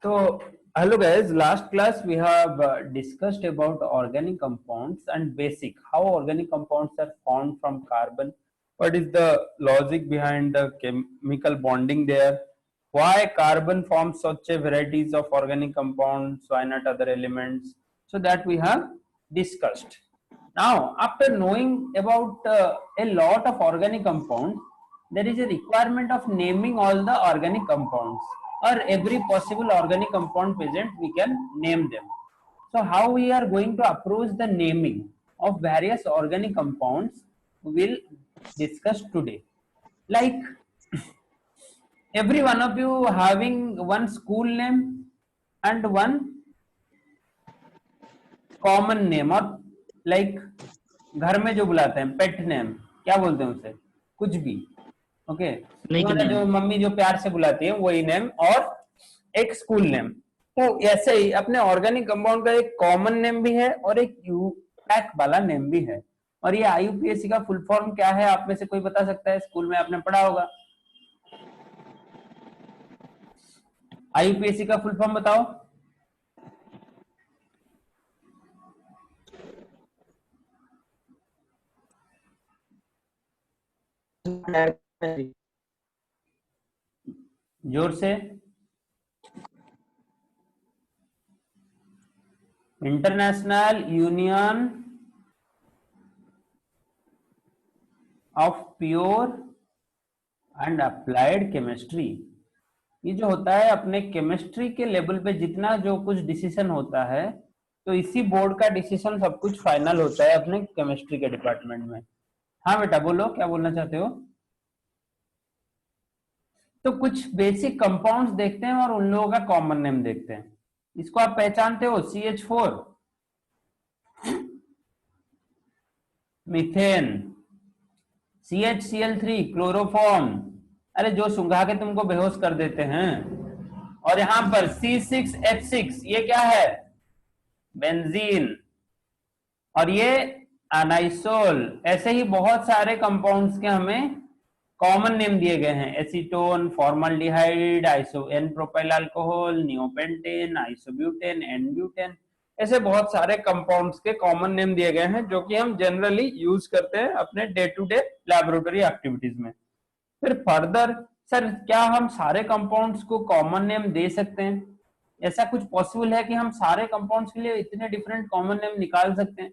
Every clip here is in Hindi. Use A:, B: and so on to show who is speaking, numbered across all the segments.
A: So, hello guys. Last class we have discussed about organic compounds and basic how organic compounds are formed from carbon. What is the logic behind the chemical bonding there? Why carbon forms such a varieties of organic compounds? Why not other elements? So that we have discussed. Now, after knowing about a lot of organic compounds, there is a requirement of naming all the organic compounds, or every possible organic compound present we can name them. So how we are going to approach the naming of various organic compounds we will discuss today. Like every one of you having one school name and one common name, और लाइक घर में जो बुलाते हैं पेट नेम, क्या बोलते हैं उसे, कुछ भी, ओके तुम्हारा जो मम्मी जो प्यार से बुलाती है वही नेम, और एक स्कूल नेम। तो ऐसे ही अपने ऑर्गेनिक कंपाउंड का एक कॉमन नेम भी है और एक यूपैक वाला नेम भी है। और ये आईयूपीएसी का फुल फॉर्म क्या है, आप में से कोई बता सकता है? स्कूल में आपने पढ़ा होगा। आईयूपीएसी का फुल फॉर्म बताओ। जोर से। International union of pure and applied chemistry. ये जो होता है अपने केमिस्ट्री के लेवल पे जितना जो कुछ डिसीजन होता है, तो इसी बोर्ड का डिसीजन सब कुछ फाइनल होता है अपने केमिस्ट्री के डिपार्टमेंट में। हाँ बेटा बोलो, क्या बोलना चाहते हो? तो कुछ बेसिक कंपाउंड्स देखते हैं और उन लोगों का कॉमन नेम देखते हैं। इसको आप पहचानते हो? CH4 मीथेन, CHCl3 क्लोरोफॉर्म, अरे जो सुंघा के तुमको बेहोश कर देते हैं। और यहां पर C6H6 ये क्या है? बेंजीन। और ये अनाइसोल। ऐसे ही बहुत सारे कंपाउंड्स के हमें कॉमन नेम दिए गए हैं। Acetone, formaldehyde, iso n propyl alcohol, neopentane, isobutane, n butane, ऐसे बहुत सारे कंपाउंड्स के कॉमन नेम दिए गए हैं जो कि हम जनरली यूज करते हैं अपने day to day laboratory activities में। फिर फर्दर सर क्या हम सारे कंपाउंड्स को कॉमन नेम दे सकते हैं? ऐसा कुछ पॉसिबल है कि हम सारे कंपाउंड्स के लिए इतने डिफरेंट कॉमन नेम निकाल सकते हैं?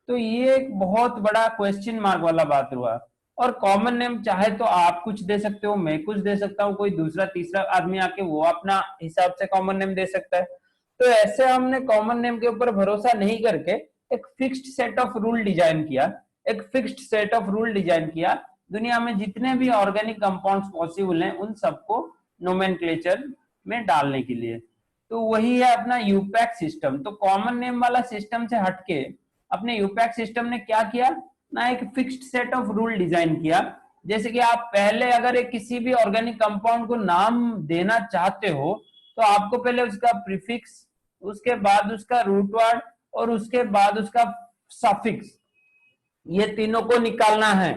A: तो ये एक बहुत बड़ा क्वेश्चन मार्क वाला बात हुआ। और कॉमन नेम चाहे तो आप कुछ दे सकते हो, मैं कुछ दे सकता हूँ, कोई दूसरा तीसरा आदमी आके वो अपना हिसाब से कॉमन नेम दे सकता है। तो ऐसे हमने कॉमन नेम के ऊपर भरोसा नहीं करके एक fixed set of rule design किया। दुनिया में जितने भी ऑर्गेनिक कंपाउंड्स पॉसिबल हैं उन सबको नोमेनक्लेचर में डालने के लिए। तो वही है अपना यूपैक सिस्टम। तो कॉमन नेम वाला सिस्टम से हटके अपने यूपैक सिस्टम ने क्या किया ना, एक fixed set of rule design किया। जैसे कि आप पहले अगर एक किसी भी ऑर्गेनिक कंपाउंड को नाम देना चाहते हो तो आपको पहले उसका प्रीफिक्स, उसके बाद उसका रूट वर्ड और उसके बाद उसका सफिक्स, ये तीनों को निकालना है।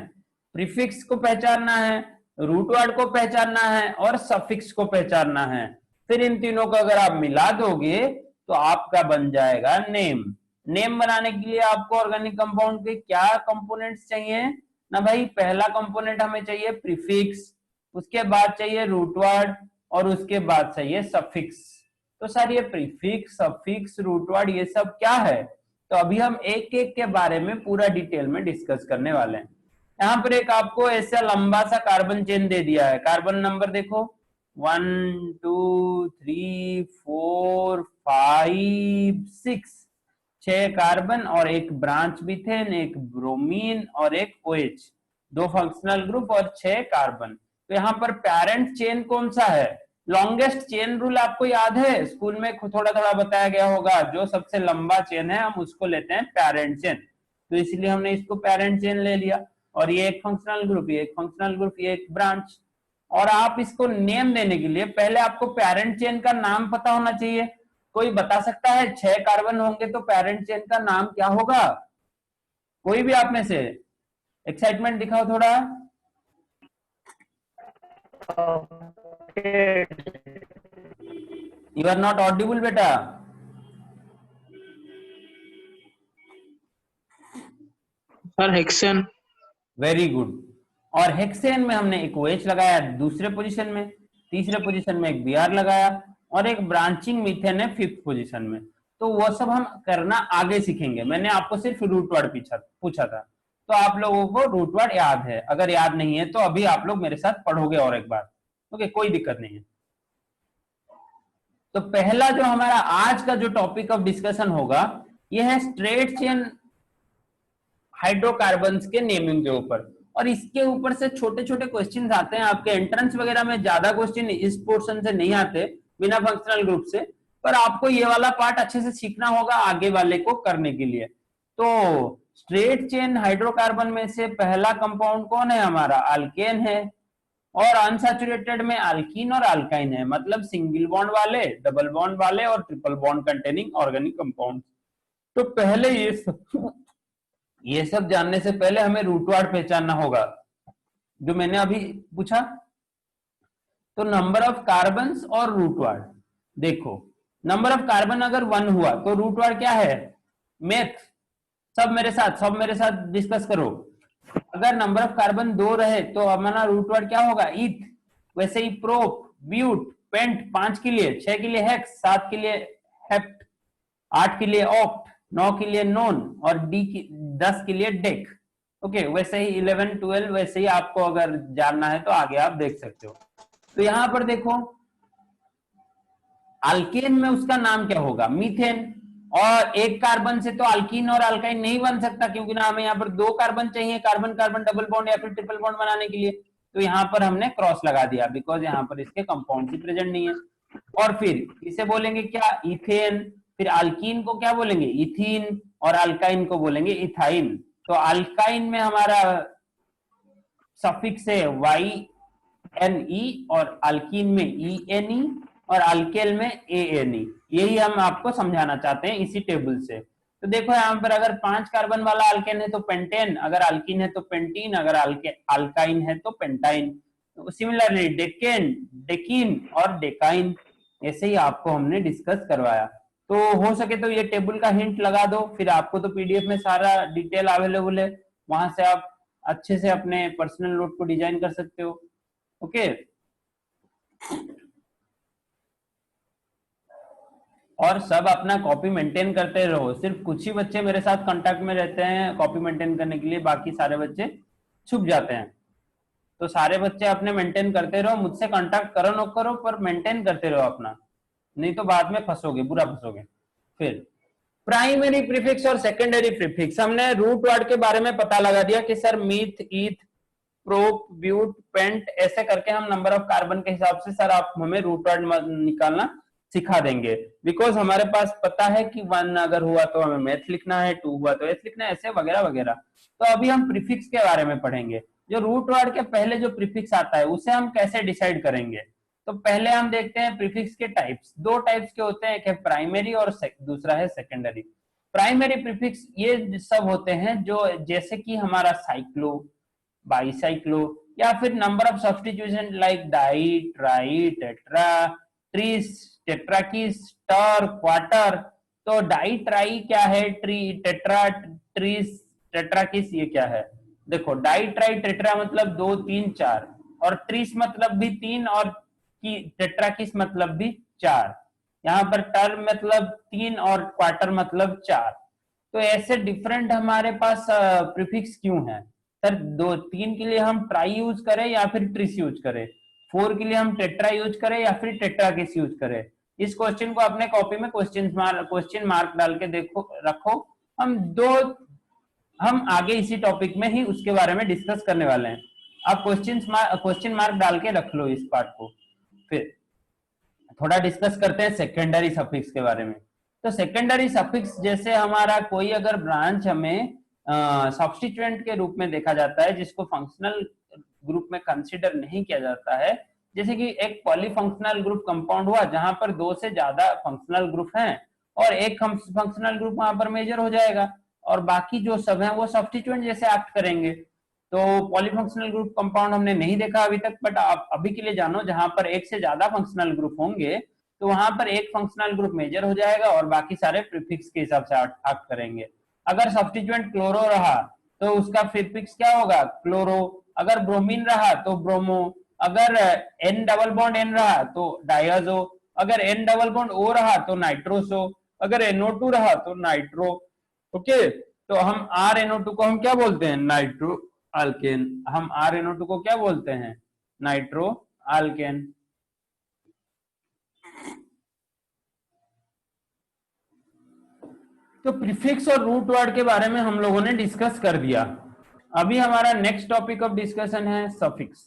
A: प्रीफिक्स को पहचानना है, रूट वर्ड को पहचानना है और सफिक्स को पहचानना है। फिर इन तीनों को अगर आप मिला दोगे तो आपका बन जाएगा नेम। नेम बनाने के लिए आपको ऑर्गेनिक कंपाउंड के क्या कंपोनेंट्स चाहिए ना भाई? पहला कंपोनेंट हमें चाहिए प्रीफिक्स, उसके बाद चाहिए रूट वर्ड और उसके बाद चाहिए सफिक्स। तो सर ये प्रीफिक्स, सफिक्स, रूट वर्ड ये सब क्या है? तो अभी हम एक एक के बारे में पूरा डिटेल में डिस्कस करने वाले हैं। यहाँ पर एक आपको ऐसा लंबा सा कार्बन चेन दे दिया है। कार्बन नंबर देखो 1 2 3 4 5 6, 6 कार्बन और एक ब्रांच मीथेन, एक ब्रोमीन और एक OH, 2 फंक्शनल ग्रुप और 6 कार्बन। तो यहाँ पर पेरेंट चेन कौन सा है? लॉन्गेस्ट चेन रूल आपको याद है, स्कूल में थोड़ा थोड़ा बताया गया होगा। जो सबसे लंबा चेन है हम उसको लेते हैं पेरेंट चेन। तो इसलिए हमने इसको पेरेंट चेन ले लिया। और ये एक फंक्शनल ग्रुप, ये एक फंक्शनल ग्रुप, ये एक ब्रांच। और आप इसको नेम देने के लिए पहले आपको पेरेंट चेन का नाम पता होना चाहिए। कोई बता सकता है 6 कार्बन होंगे तो पेरेंट चेन का नाम क्या होगा? कोई भी आप में से? एक्साइटमेंट दिखाओ थोड़ा। यू आर नॉट ऑडिबल बेटा।
B: Sir hexane.
A: Very good. और हेक्सेन में हमने एक OH लगाया दूसरे पोजीशन में, तीसरे पोजीशन में एक Br लगाया, और एक ब्रांचिंग मीथेन है 5th पोजीशन में। तो वो सब हम करना आगे सीखेंगे, मैंने आपको सिर्फ रूट वर्ड पूछा था, तो आप लोगों को रूट वर्ड याद है। अगर याद नहीं है तो अभी आप लोग मेरे साथ पढ़ोगे और एक बार, ओके, कोई दिक्कत नहीं है। तो पहला जो हमारा आज का जो टॉपिक ऑफ डिस्कशन होगा, यह है स्ट्रेट चेन हाइड्रोकार्बन्स के नेमिंग के ऊपर। और इसके ऊपर से छोटे छोटे क्वेश्चन आते हैं आपके एंट्रेंस वगैरह में, ज्यादा क्वेश्चन इस पोर्शन से नहीं आते बिना फंक्शनल ग्रुप से, पर आपको ये वाला पार्ट अच्छे से सीखना होगा आगे वाले को करने के लिए। तो स्ट्रेट चेन हाइड्रोकार्बन में से पहला कंपाउंड कौन है हमारा? अल्केन है। और अनसैचुरेटेड में अल्कीन और अल्काइन है, मतलब सिंगल बॉन्ड वाले, डबल बॉन्ड वाले और triple bond containing organic compound. तो पहले ये सब जानने से पहले हमें रूट वर्ड पहचानना होगा, जो मैंने अभी पूछा। तो नंबर ऑफ कार्बन्स और रूट वर्ड, देखो नंबर ऑफ कार्बन अगर 1 हुआ तो रूट वर्ड क्या है? मेथ। सब मेरे साथ डिस्कस करो। अगर नंबर ऑफ कार्बन 2 रहे तो हमारा रूट वर्ड क्या होगा? ईथ। वैसे ही प्रोप, ब्यूट, पेंट 5 के लिए, 6 के लिए हेक्स, 7 के लिए हेप्ट, 8 के लिए ऑक्ट, 9 के लिए नोन, और 10 के लिए डेक। ओके, वैसे ही 11 12 वैसे ही आपको अगर जानना है तो आगे आप देख सकते हो। तो यहां पर देखो अल्केन में उसका नाम क्या होगा? मीथेन। और एक कार्बन से तो अल्कीन और अल्काइन नहीं बन सकता, क्योंकि ना हमें यहाँ पर 2 कार्बन चाहिए, कार्बन कार्बन डबल बॉन्ड या फिर ट्रिपल बॉन्ड बनाने के लिए। तो यहाँ पर हमने क्रॉस लगा दिया, बिकॉज यहाँ पर इसके कंपाउंड ही प्रेजेंट नहीं है। और फिर इसे बोलेंगे क्या? इथेन। फिर अल्कीन को क्या बोलेंगे? इथीन। और अल्काइन को बोलेंगे इथाइन। तो अल्काइन में हमारा सफिक्स है YNE, और अल्कीन में ENE, और अल्केल में ANE। यही हम आपको समझाना चाहते हैं इसी टेबल से। तो देखो यहाँ पर अगर 5 कार्बन वाला अल्केन है तो पेंटेन, अगर अल्कीन है तो पेंटीन, अगर अल्काइन है तो पेंटाइन। तो सिमिलरली डेकेन, डेकीन और डेकाइन, ऐसे ही आपको हमने डिस्कस करवाया। तो हो सके तो ये टेबल का हिंट लगा दो, फिर आपको तो PDF में सारा डिटेल अवेलेबल है, वहां से आप अच्छे से अपने पर्सनल नोट को डिजाइन कर सकते हो। ओके, और सब अपना कॉपी मेंटेन करते रहो। सिर्फ कुछ ही बच्चे मेरे साथ कांटेक्ट में रहते हैं कॉपी मेंटेन करने के लिए, बाकी सारे बच्चे छुप जाते हैं। तो सारे बच्चे अपने मेंटेन करते रहो, मुझसे कांटेक्ट करो न करो, पर मेंटेन करते रहो अपना, नहीं तो बाद में फंसोगे, बुरा फंसोगे। फिर प्राइमरी प्रीफिक्स और सेकेंडरी प्रीफिक्स, हमने रूट वर्ड के बारे में पता लगा दिया कि sir meth, eth, prop, but, pent, ऐसे करके हम नंबर ऑफ कार्बन के हिसाब से सर आप हमें रूट वर्ड निकालना सिखा देंगे, बिकॉज हमारे पास पता है कि 1 अगर हुआ तो हमें मैथ लिखना है, 2 हुआ तो एस लिखना है, ऐसे वगैरह वगैरह। तो अभी हम प्रीफिक्स के बारे में पढ़ेंगे। जो रूट वर्ड के पहले जो प्रीफिक्स आता है उसे हम कैसे डिसाइड करेंगे? तो पहले हम देखते हैं प्रीफिक्स के टाइप्स। 2 टाइप्स के होते हैं, एक है प्राइमरी और दूसरा है सेकेंडरी। प्राइमरी प्रीफिक्स ये सब होते हैं जो, जैसे कि हमारा साइक्लो, बाईसाइक्लो, या फिर number of substitution like di, tri, tetra, tris, tetrakis, ter, quarter. तो डाई ट्राई क्या है? ट्री, टेट्रा, ट्रीस, टेट्राकिस ये क्या है? देखो डाई ट्राई टेट्रा मतलब 2 3 4, और ट्रीस मतलब भी 3, और टेट्राकिस मतलब भी 4। यहाँ पर टर मतलब 3 और क्वार्टर मतलब 4। तो ऐसे डिफरेंट हमारे पास प्रीफिक्स क्यों है? सर 2 3 के लिए हम ट्राई यूज करें या फिर ट्रिस यूज करें, 4 के लिए हम टेट्रा यूज करें या फिर टेट्राकिस यूज करें? इस क्वेश्चन को अपने कॉपी में क्वेश्चन मार्क डाल के देखो, रखो। हम आगे इसी टॉपिक में ही उसके बारे में डिस्कस करने वाले हैं। आप क्वेश्चन मार्क डाल के रख लो इस पार्ट को। फिर थोड़ा डिस्कस करते हैं सेकेंडरी सफिक्स के बारे में। तो सेकेंडरी सफिक्स जैसे हमारा कोई अगर ब्रांच हमें सब्स्टिट्यूएंट के रूप में देखा जाता है, जिसको फंक्शनल ग्रुप में कंसीडर नहीं किया जाता है, जैसे कि एक पॉलीफंक्शनल ग्रुप कंपाउंड हुआ जहां पर 2 से ज्यादा फंक्शनल ग्रुप हैं, और एक फंक्शनल ग्रुप वहां पर मेजर हो जाएगा, और बाकी जो सब है वो सब्स्टिट्यूएंट जैसे एक्ट करेंगे। तो पॉलीफंक्शनल ग्रुप कंपाउंड हमने नहीं देखा अभी तक, बट आप अभी के लिए जानो, जहां पर एक से ज्यादा फंक्शनल ग्रुप होंगे तो वहां पर एक फंक्शनल ग्रुप मेजर हो जाएगा और बाकी सारे प्रीफिक्स के हिसाब से एक्ट करेंगे। अगर सब्स्टिट्यूएंट क्लोरो रहा तो उसका प्रीफिक्स क्या होगा, क्लोरो। अगर ब्रोमीन रहा तो ब्रोमो। अगर एन डबल बॉन्ड एन रहा तो डायजो। अगर एन डबल बॉन्ड ओ रहा तो नाइट्रोसो। अगर NO2 रहा तो नाइट्रो। ओके, तो हम RNO2 को हम क्या बोलते हैं, नाइट्रो अल्केन। हम RNO2 को क्या बोलते हैं, नाइट्रो अल्केन। तो प्रीफिक्स और रूट वर्ड के बारे में हम लोगों ने डिस्कस कर दिया। अभी हमारा नेक्स्ट टॉपिक ऑफ डिस्कशन है सफिक्स।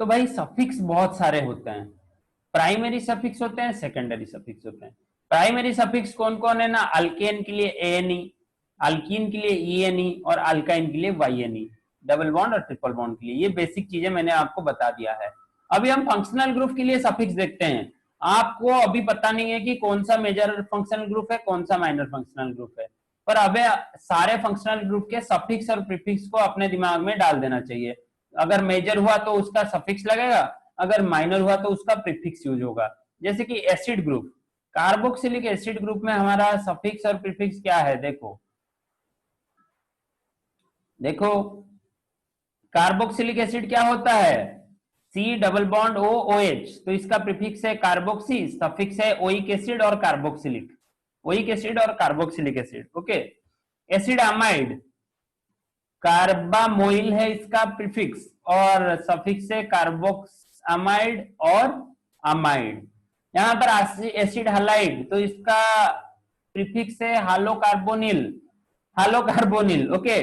A: तो भाई सफिक्स बहुत सारे होते हैं। प्राइमरी सफिक्स होते हैं, सेकेंडरी सफिक्स होते हैं। प्राइमरी सफिक्स कौन कौन है ना, अल्केन के लिए ANE, अल्कीन के लिए ENE और अल्काइन के लिए YNE, डबल बॉन्ड और ट्रिपल बॉन्ड के लिए। ये बेसिक चीजें मैंने आपको बता दिया है। अभी हम फंक्शनल ग्रुप के लिए सफिक्स देखते हैं। आपको अभी पता नहीं है कि कौन सा मेजर फंक्शनल ग्रुप है, कौन सा माइनर फंक्शनल ग्रुप है, पर अबे सारे फंक्शनल ग्रुप के सफिक्स और प्रीफिक्स को अपने दिमाग में डाल देना चाहिए। अगर मेजर हुआ तो उसका सफिक्स लगेगा, अगर माइनर हुआ तो उसका प्रीफिक्स यूज होगा। जैसे कि acid group, carboxylic acid group में हमारा सफिक्स और प्रीफिक्स क्या है, देखो देखो कार्बोक्सिलिक एसिड क्या होता है, C double bond O OH, तो इसका प्रीफिक्स है कार्बोक्सी, सफिक्स है ओइक एसिड और कार्बोक्सिलिक, ओइक एसिड और carboxylic acid. Okay, acid amide, carbamoyl है इसका प्रीफिक्स और सफिक्स है कार्बोक्स अमाइड और अमाइड। यहां पर एसिड हलाइड, तो इसका प्रीफिक्स है हालोकार्बोनिल, हालोकार्बोनिल। ओके,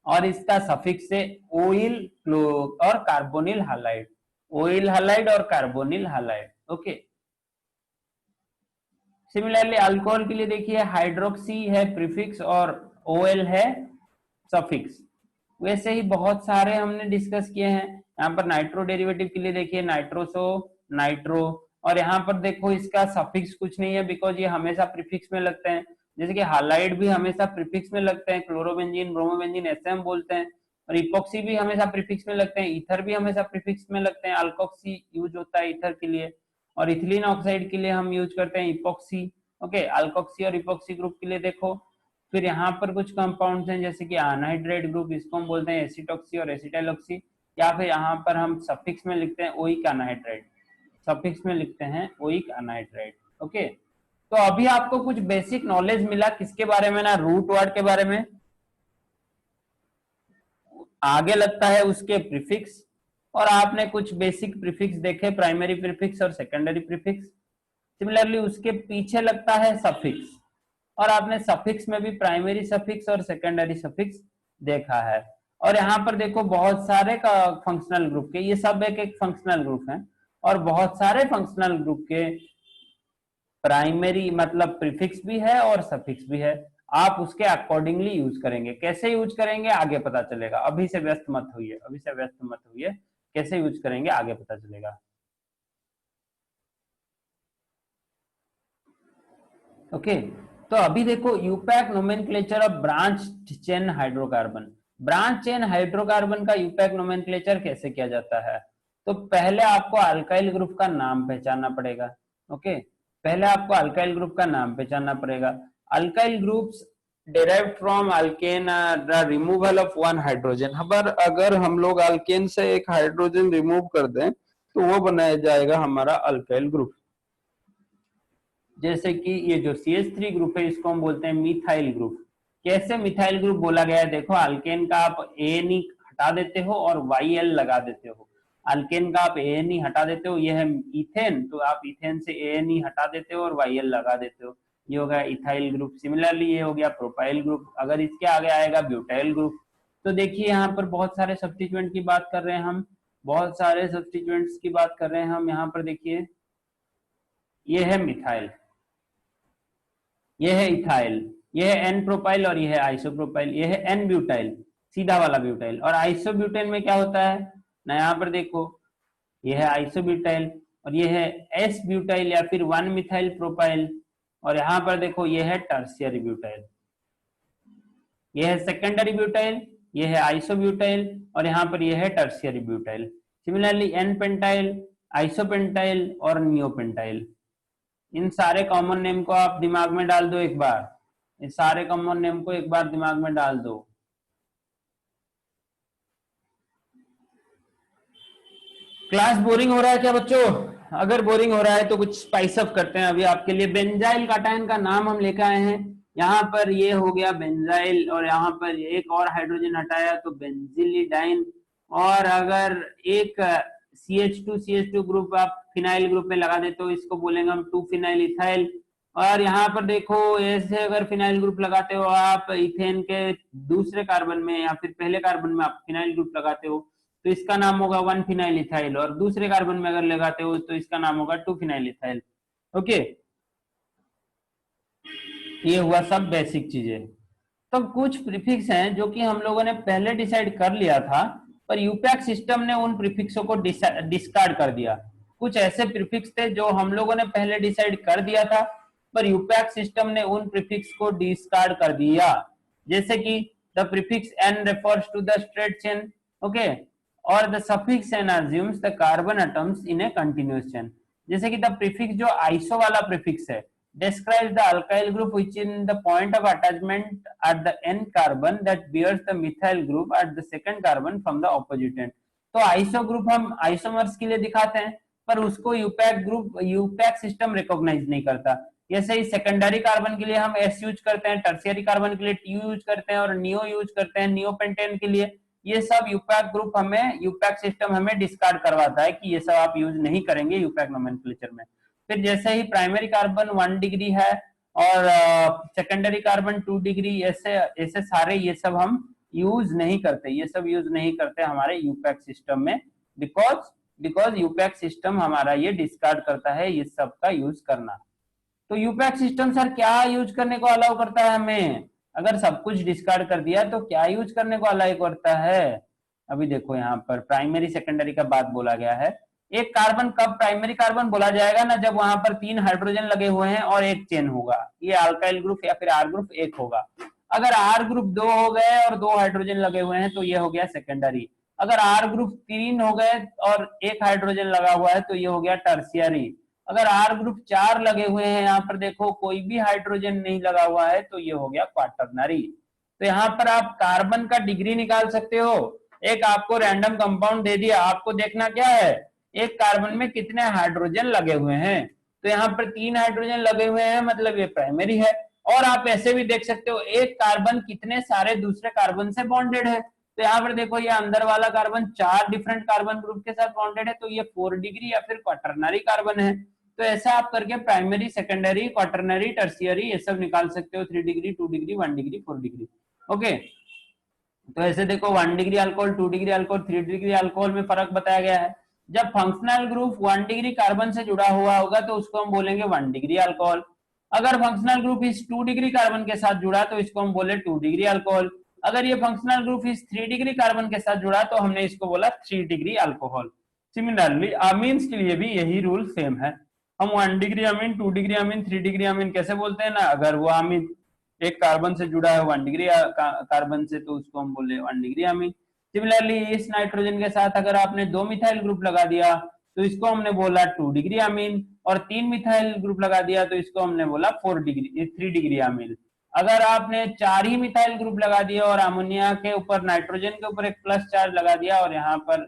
A: और इसका सफिक्स है ओइल और कार्बोनिल हालाइड, ओइल हालाइड और carbonyl halide. Okay, similarly alcohol के लिए देखिए हाइड्रोक्सी है प्रीफिक्स और OL है सफिक्स। वैसे ही बहुत सारे हमने डिस्कस किए हैं। यहाँ पर नाइट्रो डेरिवेटिव के लिए देखिए नाइट्रोसो, नाइट्रो, और यहाँ पर देखो इसका सफिक्स कुछ नहीं है बिकॉज ये हमेशा प्रीफिक्स में लगते हैं। जैसे कि हालाइड भी हमेशा प्रीफिक्स में लगते हैं, क्लोरोबेंजीन, ब्रोमोबेंजीन ऐसे हम बोलते हैं, और इपोक्सी भी हमेशा प्रीफिक्स में लगते हैं, ईथर भी हमेशा प्रीफिक्स में लगते हैं, अल्कोक्सी यूज होता है ईथर के लिए, और इथिलीन ऑक्साइड के लिए हम यूज करते हैं इपोक्सी। ओके, अल्कोक्सी और इपोक्सी ग्रुप के लिए देखो। फिर यहाँ पर कुछ कंपाउंड्स हैं जैसे कि अनहाइड्रेट ग्रुप, इसको हम बोलते हैं एसिटॉक्सी और एसिटाइलॉक्सी, या फिर यहाँ पर हम सफिक्स में लिखते हैं ओइक अनहाइड्रेट, सफिक्स में लिखते हैं ओइक अनहाइड्रेट। ओके, तो अभी आपको कुछ बेसिक नॉलेज मिला किसके बारे में ना, रूट वर्ड के बारे में। आगे लगता है उसके प्रीफिक्स, और आपने कुछ बेसिक प्रीफिक्स देखे, प्राइमरी प्रीफिक्स और सेकेंडरी प्रीफिक्स। सिमिलरली उसके पीछे लगता है सफिक्स, और आपने सफिक्स में भी प्राइमरी सफिक्स और सेकेंडरी सफिक्स देखा है। और यहाँ पर देखो बहुत सारे का फंक्शनल ग्रुप के, ये सब एक एक फंक्शनल ग्रुप है, और बहुत सारे फंक्शनल ग्रुप के प्राइमरी मतलब प्रीफिक्स भी है और सफिक्स भी है। आप उसके अकॉर्डिंगली यूज करेंगे, कैसे यूज करेंगे आगे पता चलेगा, अभी से व्यस्त मत होइए, अभी से व्यस्त मत होइए, कैसे यूज करेंगे आगे पता चलेगा। ओके, तो अभी देखो IUPAC nomenclature of branch chain hydrocarbon. Branch chain hydrocarbon का यूपैक नोमेनक्लेचर कैसे किया जाता है, तो पहले आपको अल्काइल ग्रुप का नाम पहचानना पड़ेगा। ओके, पहले आपको अल्काइल ग्रुप का नाम पहचानना पड़ेगा। Alkyl groups derived from alkane the removal of one hydrogen। अगर हम लोग अल्केन से एक हाइड्रोजन रिमूव कर दें तो वो बनाया जाएगा हमारा अल्काइल ग्रुप। जैसे कि ये जो CH3 ग्रुप है इसको हम बोलते हैं मिथाइल ग्रुप। कैसे मिथाइल ग्रुप बोला गया है, देखो अल्केन का आप ANE हटा देते हो और YL लगा देते हो, अल्केन का आप ANE हटा देते हो, ये है इथेन, तो आप इथेन से ANE हटा देते हो और YL लगा देते हो, ये हो गया इथाइल ग्रुप। सिमिलरली ये हो गया प्रोपाइल ग्रुप। अगर इसके आगे आएगा ब्यूटाइल ग्रुप। तो देखिए यहाँ पर बहुत सारे सब्स्टिट्यूएंट की बात कर रहे हैं हम, बहुत सारे सब्स्टिट्यूएंट्स की बात कर रहे हैं हम। यहाँ पर देखिए ये है मिथाइल, ये है इथाइल, ये है एन प्रोपाइल और ये है आइसोप्रोपाइल, ये है एन ब्यूटाइल, सीधा वाला ब्यूटाइल। और आइसोब्यूटेन में क्या होता है ना, यहाँ पर देखो ये है आइसोब्यूटाइल और ये है एस ब्यूटाइल या फिर 1 मिथाइल प्रोपाइल, और यहाँ पर देखो ये है टर्शियरी ब्यूटाइल, ये है सेकेंडरी ब्यूटाइल, ये है आइसोब्यूटाइल और यहाँ पर ये है tertiary butyl. Similarly n pentyl, isopentyl और नियोपेंटाइल। इन सारे कॉमन नेम को आप दिमाग में डाल दो एक बार, इस सारे कॉमन नेम को एक बार दिमाग में डाल दो। क्लास बोरिंग हो रहा है क्या बच्चों? अगर बोरिंग हो रहा है तो कुछ स्पाइस अप करते हैं अभी आपके लिए। बेंजाइल काटायन का नाम हम लेकर आए हैं, यहाँ पर ये हो गया बेंजाइल और यहाँ पर एक और हाइड्रोजन हटाया तो बेंजिलिडाइन। और अगर एक CH2 ग्रुप आप फिनाइल ग्रुप में लगा दे तो इसको बोलेंगे हम 2 फिनाइल इथाइल। और यहाँ पर देखो ऐसे अगर फिनाइल ग्रुप लगाते हो आप इथेन के दूसरे कार्बन में या फिर पहले कार्बन में आप फिनाइल ग्रुप लगाते हो तो इसका नाम होगा 1 फिनाइल इथाइल, और दूसरे कार्बन में अगर लगाते हो तो इसका नाम होगा 2 फिनाइल इथाइल। ओके, ये हुआ सब बेसिक चीजें। तो कुछ प्रीफिक्स हैं जो कि हम लोगों ने पहले डिसाइड कर लिया था, पर यूपैक सिस्टम ने उन प्रीफिक्सों को डिस्कार्ड कर दिया। कुछ ऐसे प्रीफिक्स थे जो हम लोगों ने पहले डिसाइड कर दिया था, पर यूपैक सिस्टम ने उन प्रीफिक्स को डिस्कार्ड कर दिया। जैसे कि the prefix n refers to the straight chain, okay, और the suffix ane assumes the carbon atoms in a continuous chain. जैसे कि द प्रीफिक्स जो आइसो वाला प्रीफिक्स है describes the alkyl group which in the point of attachment at the n carbon that bears the methyl group at the second carbon from the opposite end। तो आइसो ग्रुप हम आइसोमर्स के लिए दिखाते हैं, पर उसको यूपैक सिस्टम रिकॉग्नाइज नहीं करता। जैसे ही सेकेंडरी कार्बन के लिए हम S यूज करते हैं, टर्शियरी कार्बन के लिए T यूज करते हैं और नियो यूज करते हैं नियोपेंटेन के लिए। ये सब यूपैक ग्रुप हमें, यूपैक सिस्टम हमें डिस्कार्ड करवाता है कि ये सब आप यूज नहीं करेंगे यूपैक नोमेनक्लेचर में। फिर जैसे ही प्राइमरी कार्बन 1 डिग्री है और सेकेंडरी कार्बन 2 डिग्री, ऐसे ऐसे सारे ये सब हम यूज नहीं करते, ये सब यूज नहीं करते हमारे यूपैक सिस्टम में, बिकॉज यूपैक सिस्टम हमारा ये डिस्कार्ड करता है ये सब का यूज करना। तो यूपैक सिस्टम सर क्या यूज करने को अलाउ करता है हमें? अगर सब कुछ डिस्कार्ड कर दिया तो क्या यूज करने को अलाउ करता है? अभी देखो यहाँ पर प्राइमरी सेकेंडरी का बात बोला गया है। एक कार्बन कब प्राइमरी कार्बन बोला जाएगा ना, जब वहां पर 3 हाइड्रोजन लगे हुए हैं और एक चेन होगा, ये अल्काइल ग्रुप या फिर आर ग्रुप एक होगा। अगर आर ग्रुप 2 हो गए और 2 हाइड्रोजन लगे हुए हैं तो ये हो गया सेकेंडरी। अगर आर ग्रुप 3 हो गए और एक हाइड्रोजन लगा हुआ है तो ये हो गया टर्शियरी। अगर आर ग्रुप 4 लगे हुए हैं, यहाँ पर देखो कोई भी हाइड्रोजन नहीं लगा हुआ है तो ये हो गया क्वाटरनरी। तो यहाँ पर आप कार्बन का डिग्री निकाल सकते हो। एक आपको रैंडम कंपाउंड दे दिया, आपको देखना क्या है, एक कार्बन में कितने हाइड्रोजन लगे हुए हैं। तो यहाँ पर 3 हाइड्रोजन लगे हुए हैं, मतलब ये प्राइमरी है। और आप ऐसे भी देख सकते हो एक कार्बन कितने सारे दूसरे कार्बन से बॉन्डेड है। तो यहाँ पर देखो ये अंदर वाला कार्बन 4 डिफरेंट कार्बन ग्रुप के साथ बॉन्डेड है, तो ये 4 डिग्री या फिर क्वाटरनरी कार्बन है। तो ऐसा आप करके प्राइमरी, सेकेंडरी, क्वाटरनरी, टर्शियरी ये सब निकाल सकते हो। 3 degree, 2 degree, 1 degree, 4 degree. Okay, तो ऐसे देखो 1 degree alcohol, 2 degree alcohol, 3 degree alcohol में फर्क बताया गया है। जब फंक्शनल ग्रुप 1 डिग्री कार्बन से जुड़ा हुआ होगा तो उसको हम बोलेंगे 1 डिग्री अल्कोहल। अगर फंक्शनल ग्रुप इस 2 डिग्री कार्बन के साथ जुड़ा तो इसको हम बोले 2 डिग्री अल्कोहल। अगर ये फंक्शनल ग्रुप इस 3 डिग्री कार्बन के साथ जुड़ा तो हमने इसको बोला 3 डिग्री अल्कोहल। सिमिलरली अमीन्स के लिए भी यही रूल सेम है। हम 1 degree amine, 2 degree amine, 3 degree amine कैसे बोलते हैं ना, अगर वो अमीन एक कार्बन से जुड़ा है 1 डिग्री कार्बन से तो उसको हम बोले 1 डिग्री अमीन। सिमिलरली इस नाइट्रोजन के साथ अगर आपने 2 मिथाइल ग्रुप लगा दिया तो इसको हमने बोला 2 डिग्री अमीन, और 3 मिथाइल ग्रुप लगा दिया तो इसको हमने बोला 3 डिग्री अमीन। अगर आपने 4 ही मिथाइल ग्रुप लगा दिया और अमोनिया के ऊपर, नाइट्रोजन के ऊपर एक प्लस चार्ज लगा दिया और यहाँ पर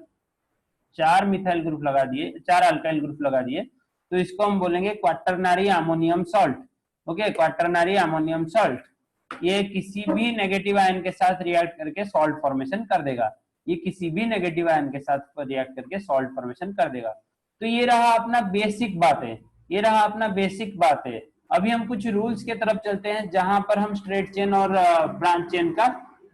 A: 4 मिथाइल ग्रुप लगा दिए, 4 अल्काइल ग्रुप लगा दिए, तो इसको हम बोलेंगे quaternary ammonium salt. Okay, quaternary ammonium salt. ये किसी भी नेगेटिव आयन के साथ रिएक्ट करके सॉल्ट फॉर्मेशन कर देगा, ये किसी भी नेगेटिव आयन के साथ रिएक्ट करके सॉल्ट फॉर्मेशन कर देगा। तो ये रहा अपना बेसिक बात है, ये रहा अपना बेसिक बात है। अभी हम कुछ रूल्स के तरफ चलते हैं जहां पर हम स्ट्रेट चेन और ब्रांच चेन का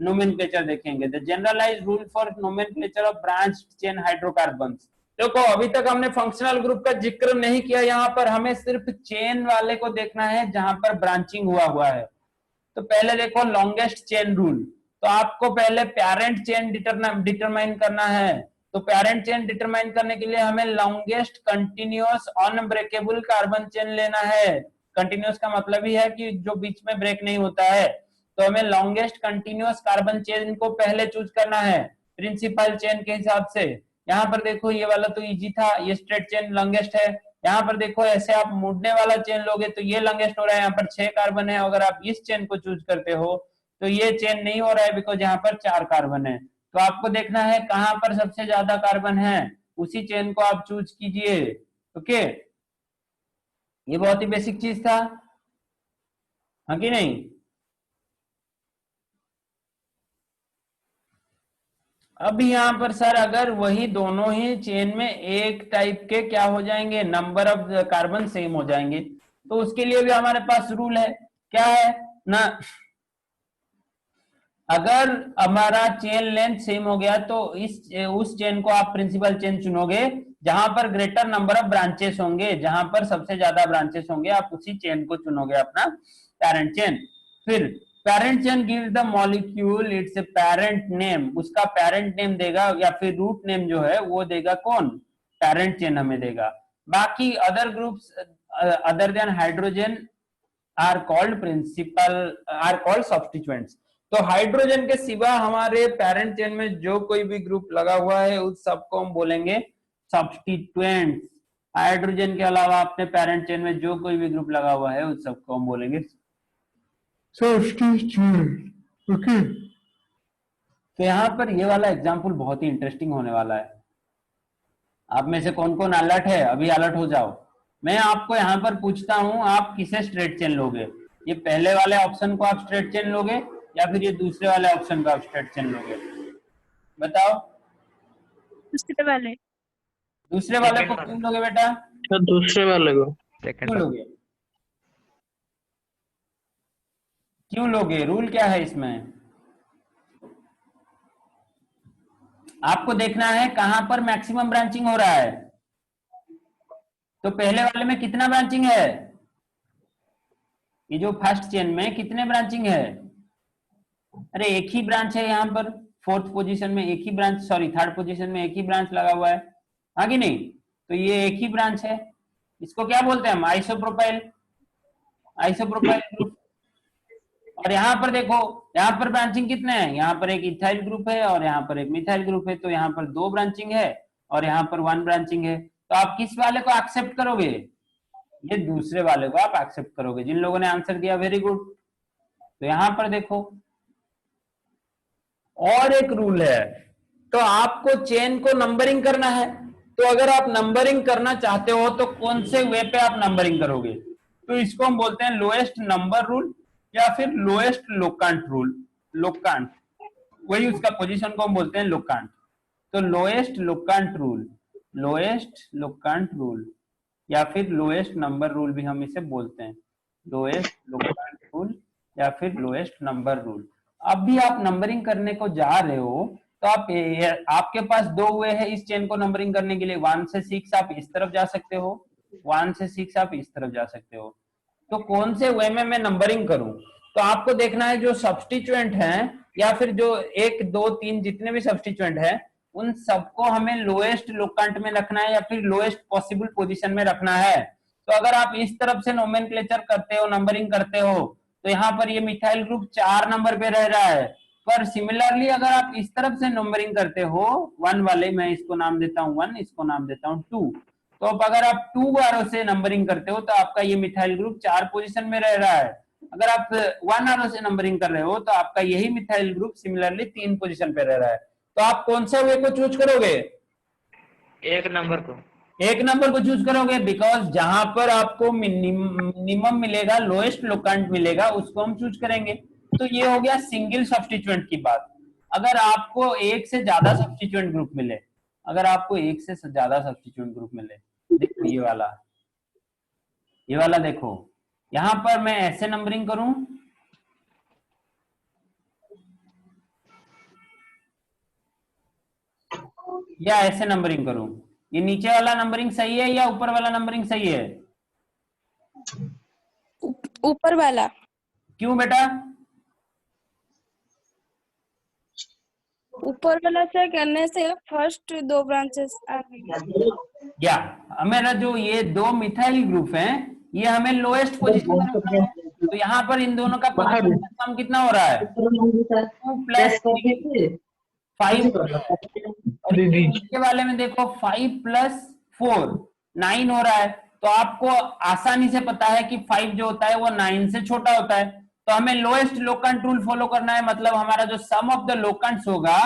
A: नोमेनक्लेचर देखेंगे। The generalized rule for nomenclature of branch chain hydrocarbons. देखो अभी तक हमने फंक्शनल ग्रुप का जिक्र नहीं किया, यहाँ पर हमें सिर्फ चेन वाले को देखना है जहां पर ब्रांचिंग हुआ है। तो पहले देखो लॉन्गेस्ट चेन रूल। तो आपको पहले पेरेंट चेन डिटरमाइन करना है। तो पेरेंट चेन डिटरमाइन करने के लिए हमें longest continuous unbreakable carbon chain लेना है। कंटिन्यूअस का मतलब ही है कि जो बीच में ब्रेक नहीं होता है। तो हमें लॉन्गेस्ट कंटिन्यूअस कार्बन चेन को पहले चूज करना है प्रिंसिपल चेन के हिसाब से। यहाँ पर देखो ये वाला तो इजी था, ये स्ट्रेट चेन लॉन्गेस्ट है। यहाँ पर देखो ऐसे आप मुड़ने वाला चेन लोगे तो ये लॉन्गेस्ट हो रहा है, यहाँ पर 6 कार्बन है। अगर आप इस चेन को चूज करते हो तो ये चेन नहीं हो रहा है, बिकॉज यहाँ पर 4 कार्बन है। तो आपको देखना है कहाँ पर सबसे ज्यादा कार्बन है, उसी चेन को आप चूज कीजिए। ओके, ये बहुत ही बेसिक चीज था, हाँ कि नहीं। अब यहाँ पर सर अगर वही दोनों ही चेन में एक टाइप के क्या हो जाएंगे, नंबर ऑफ कार्बन सेम हो जाएंगे, तो उसके लिए भी हमारे पास रूल है। क्या है ना, अगर हमारा चेन लेंथ सेम हो गया तो उस चेन को आप प्रिंसिपल चेन चुनोगे जहां पर ग्रेटर नंबर ऑफ ब्रांचेस होंगे, जहां पर सबसे ज्यादा ब्रांचेस होंगे, आप उसी चेन को चुनोगे अपना पेरेंट चेन। फिर parent chain give the molecule it's a parent name, उसका पेरेंट नेम देगा या फिर रूट नेम जो है वो देगा कौन, पेरेंट चेन हमें देगा। बाकी other groups other than hydrogen are called principal are called substituents. तो हाइड्रोजन के सिवा हमारे पेरेंट चेन में जो कोई भी ग्रुप लगा हुआ है उस सबको हम बोलेंगे सब्स्टिट्यूएंट्स। हाइड्रोजन के अलावा अपने पेरेंट चेन में जो कोई भी ग्रुप लगा हुआ है उस सबको हम बोलेंगे सब्स्टिट्यूएंट। ओके, तो यहाँ पर ये वाला एग्जांपल बहुत ही इंटरेस्टिंग होने वाला है। आप में से कौन कौन अलर्ट है, अभी अलर्ट हो जाओ। मैं आपको यहाँ पर पूछता हूँ, आप किसे स्ट्रेट चेन लोगे, ये पहले वाले ऑप्शन को आप स्ट्रेट चेन लोगे या फिर ये दूसरे वाले ऑप्शन को आप स्ट्रेट चेन लोगे, बताओ।
C: दूसरे वाले।
A: दूसरे वाले को क्यों लोगे बेटा,
B: तो दूसरे वाले को
A: क्यों लोगे, क्यों लोगे, रूल क्या है इसमें। आपको देखना है कहां पर मैक्सिमम ब्रांचिंग हो रहा है। तो पहले वाले में कितना ब्रांचिंग है, ये जो फर्स्ट चेन में कितने ब्रांचिंग है, अरे एक ही ब्रांच है यहाँ पर, फोर्थ पोजीशन में एक ही ब्रांच, सॉरी थर्ड पोजीशन में एक ही ब्रांच लगा हुआ है, हाँ कि नहीं। तो ये एक ही ब्रांच है, इसको क्या बोलते हैं हम, आइसोप्रोपाइल, आइसोप्रोपाइल ग्रुप। और यहाँ पर देखो, यहाँ पर ब्रांचिंग कितने हैं, यहाँ पर एक इथाइल ग्रुप है और यहाँ पर एक मिथाइल ग्रुप है, तो यहाँ पर 2 ब्रांचिंग है और यहाँ पर 1 ब्रांचिंग है। तो आप किस वाले को एक्सेप्ट करोगे, ये दूसरे वाले को आप एक्सेप्ट करोगे। जिन लोगों ने आंसर दिया वेरी गुड। तो यहाँ पर देखो और एक रूल है, तो आपको चेन को नंबरिंग करना है। तो अगर आप नंबरिंग करना चाहते हो तो कौन से वे पे आप नंबरिंग करोगे, तो इसको हम बोलते हैं लोएस्ट नंबर रूल या फिर लोएस्ट लोकांट रूल। लोकांट वही उसका पोजीशन को हम बोलते हैं लोकांट। तो लोएस्ट लोकांट रूल, लोएस्ट लोकांट रूल या फिर लोएस्ट नंबर रूल भी हम इसे बोलते हैं, लोएस्ट लोकांट रूल या फिर लोएस्ट नंबर रूल। अब भी आप नंबरिंग करने को जा रहे हो तो आपके पास 2 वे है इस चेन को नंबरिंग करने के लिए, 1 से 6 आप इस तरफ जा सकते हो, 1 से 6 आप इस तरफ जा सकते हो। तो कौन से वे में मैं नंबरिंग करूं, तो आपको देखना है जो सब्स्टिट्यूएंट हैं या फिर जो 1 2 3 जितने भी सब्स्टिट्यूएंट हैं उन सबको हमें लोएस्ट लोकांट में रखना है या फिर लोएस्ट पॉसिबल पोजीशन में रखना है। तो अगर आप इस तरफ से नोमेनक्लेचर करते हो, नंबरिंग करते हो, तो यहाँ पर ये मिथाइल ग्रुप 4 नंबर पे रह रहा है। पर सिमिलरली अगर आप इस तरफ से नंबरिंग करते हो, 1 वाले, मैं इसको नाम देता हूँ 1, इसको नाम देता हूँ 2, तो अब अगर आप 2 बारों से नंबरिंग करते हो तो आपका ये मिथाइल ग्रुप 4 पोजीशन में रह रहा है। अगर आप 1 आरो से नंबरिंग कर रहे हो तो आपका यही मिथाइल ग्रुप सिमिलरली 3 पोजीशन पे रह रहा है। तो आप कौन सा वे को चूज करोगे,
B: 1 नंबर को,
A: 1 नंबर को चूज करोगे, बिकॉज जहां पर आपको मिनिमम मिलेगा, लोएस्ट लोकांट मिलेगा, उसको हम चूज करेंगे। तो ये हो गया सिंगल सब्स्टिट्यूएंट की बात। अगर आपको एक से ज्यादा सब्स्टिट्यूएंट ग्रुप मिले, अगर आपको एक से ज्यादा सब्स्टिट्यूएंट ग्रुप मिले, देखो ये वाला देखो, यहां पर मैं ऐसे नंबरिंग करूं, या ऐसे नंबरिंग करूं, ये नीचे वाला नंबरिंग सही है या ऊपर वाला नंबरिंग सही है,
C: ऊपर वाला।
A: क्यों बेटा,
C: ऊपर वाला से करने से फर्स्ट 2 ब्रांचेस आ गई।
A: या हमारा जो ये 2 मिथाइल ग्रुप हैं ये हमें लोएस्ट पोजीशन में रखना है। तो यहाँ पर इन दोनों का पोजीशन सम कितना हो रहा है, 2 + 3 5 और इसके वाले में देखो 5 + 4 9 हो रहा है। तो आपको आसानी से पता है कि 5 जो होता है वो 9 से छोटा होता है। तो हमें लोएस्ट लोकेंट रूल फॉलो करना है, मतलब हमारा जो सम ऑफ द लोकेंट्स होगा,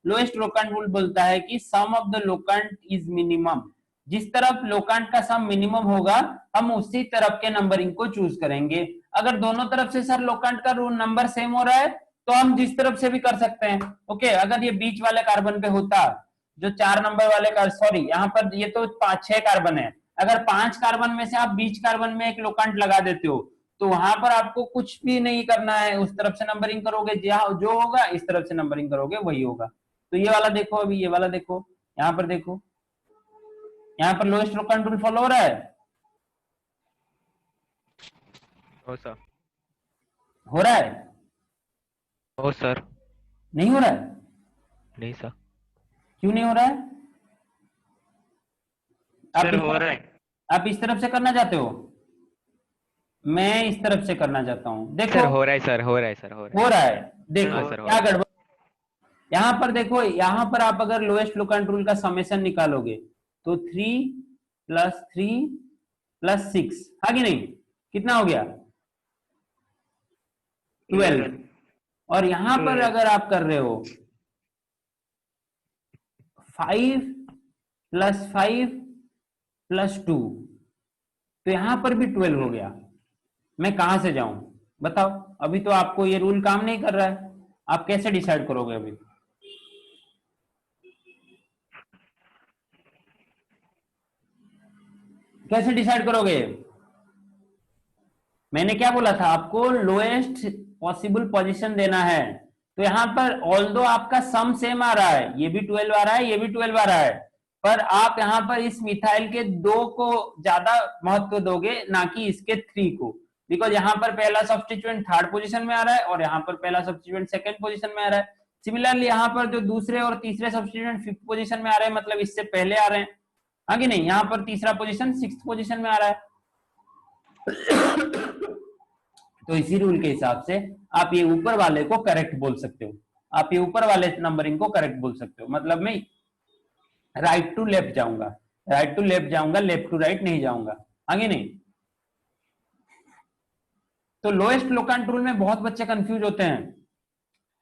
A: लोएस्ट लोकेंट रूल बोलता है कि sum of the locant is minimum. जिस तरफ लोकेंट का सम मिनिमम होगा हम उसी तरफ के नंबरिंग को चूज करेंगे। अगर दोनों तरफ से सर लोकेंट का रूल नंबर सेम हो रहा है तो हम जिस तरफ से भी कर सकते हैं। ओके, अगर ये बीच वाले कार्बन पे होता, जो 4 नंबर वाले का, सॉरी यहाँ पर ये तो 5-6 कार्बन है, अगर 5 कार्बन में से आप बीच कार्बन में एक लोकेंट लगा देते हो तो वहां पर आपको कुछ भी नहीं करना है, उस तरफ से नंबरिंग करोगे, जो होगा इस तरफ से नंबरिंग करोगे वही होगा। तो ये वाला देखो, अभी ये वाला देखो, यहाँ पर देखो, यहाँ पर लोएस्ट लोकेंट रूल फॉलो हो रहा है,
D: हो सर,
A: हो रहा है,
D: हो सर,
A: नहीं हो रहा है?
D: नहीं सर,
A: क्यों नहीं हो रहा है?
B: सर हो रहा है।
A: आप इस तरफ से करना चाहते हो, मैं इस तरफ से करना चाहता हूँ। देखो
D: सर हो रहा है सर, हो रहा है सर, हो रहा
A: हो रहा है, देखो
D: हाँ सर, हो
A: क्या
D: रहा है।
A: गड़बड़। यहाँ पर देखो, यहाँ पर आप अगर लोएस्ट लोकेंट रूल का समेशन निकालोगे तो 3 + 3 + 6, हाँ कि नहीं, कितना हो गया? 12। और यहां पर अगर आप कर रहे हो 5 + 5 + 2 तो यहां पर भी 12 हो गया। मैं कहां से जाऊं बताओ? अभी तो आपको ये रूल काम नहीं कर रहा है, आप कैसे डिसाइड करोगे अभी? कैसे डिसाइड करोगे? मैंने क्या बोला था आपको, लोएस्ट पॉसिबल पोजीशन देना है। तो यहाँ पर ऑल्दो आपका सम सेम आ रहा है, ये भी 12 आ रहा है, ये भी 12 आ रहा है, पर आप यहाँ पर इस मिथाइल के 2 को ज्यादा महत्व दोगे ना कि इसके 3 को, बिकॉज यहाँ पर पहला सब्स्टिट्यूएंट 3rd पोजीशन में आ रहा है और यहाँ पर पहला सब्स्टिट्यूएंट 2nd पोजीशन में आ रहा है। सिमिलरली यहाँ पर जो दूसरे और तीसरे सब्स्टिट्यूएंट 5th पोजीशन में आ रहे हैं, मतलब इससे पहले आ रहे हैं, आगे नहीं, यहाँ पर तीसरा पोजीशन 6th पोजीशन में आ रहा है। तो इसी रूल के हिसाब से आप ये ऊपर वाले को करेक्ट बोल सकते हो, आप ये ऊपर वाले नंबरिंग को करेक्ट बोल सकते हो। मतलब मैं राइट टू लेफ्ट जाऊंगा, राइट टू लेफ्ट जाऊंगा, लेफ्ट टू राइट नहीं जाऊंगा, आगे नहीं। तो लोएस्ट लोकेंट रूल में बहुत बच्चे कंफ्यूज होते हैं।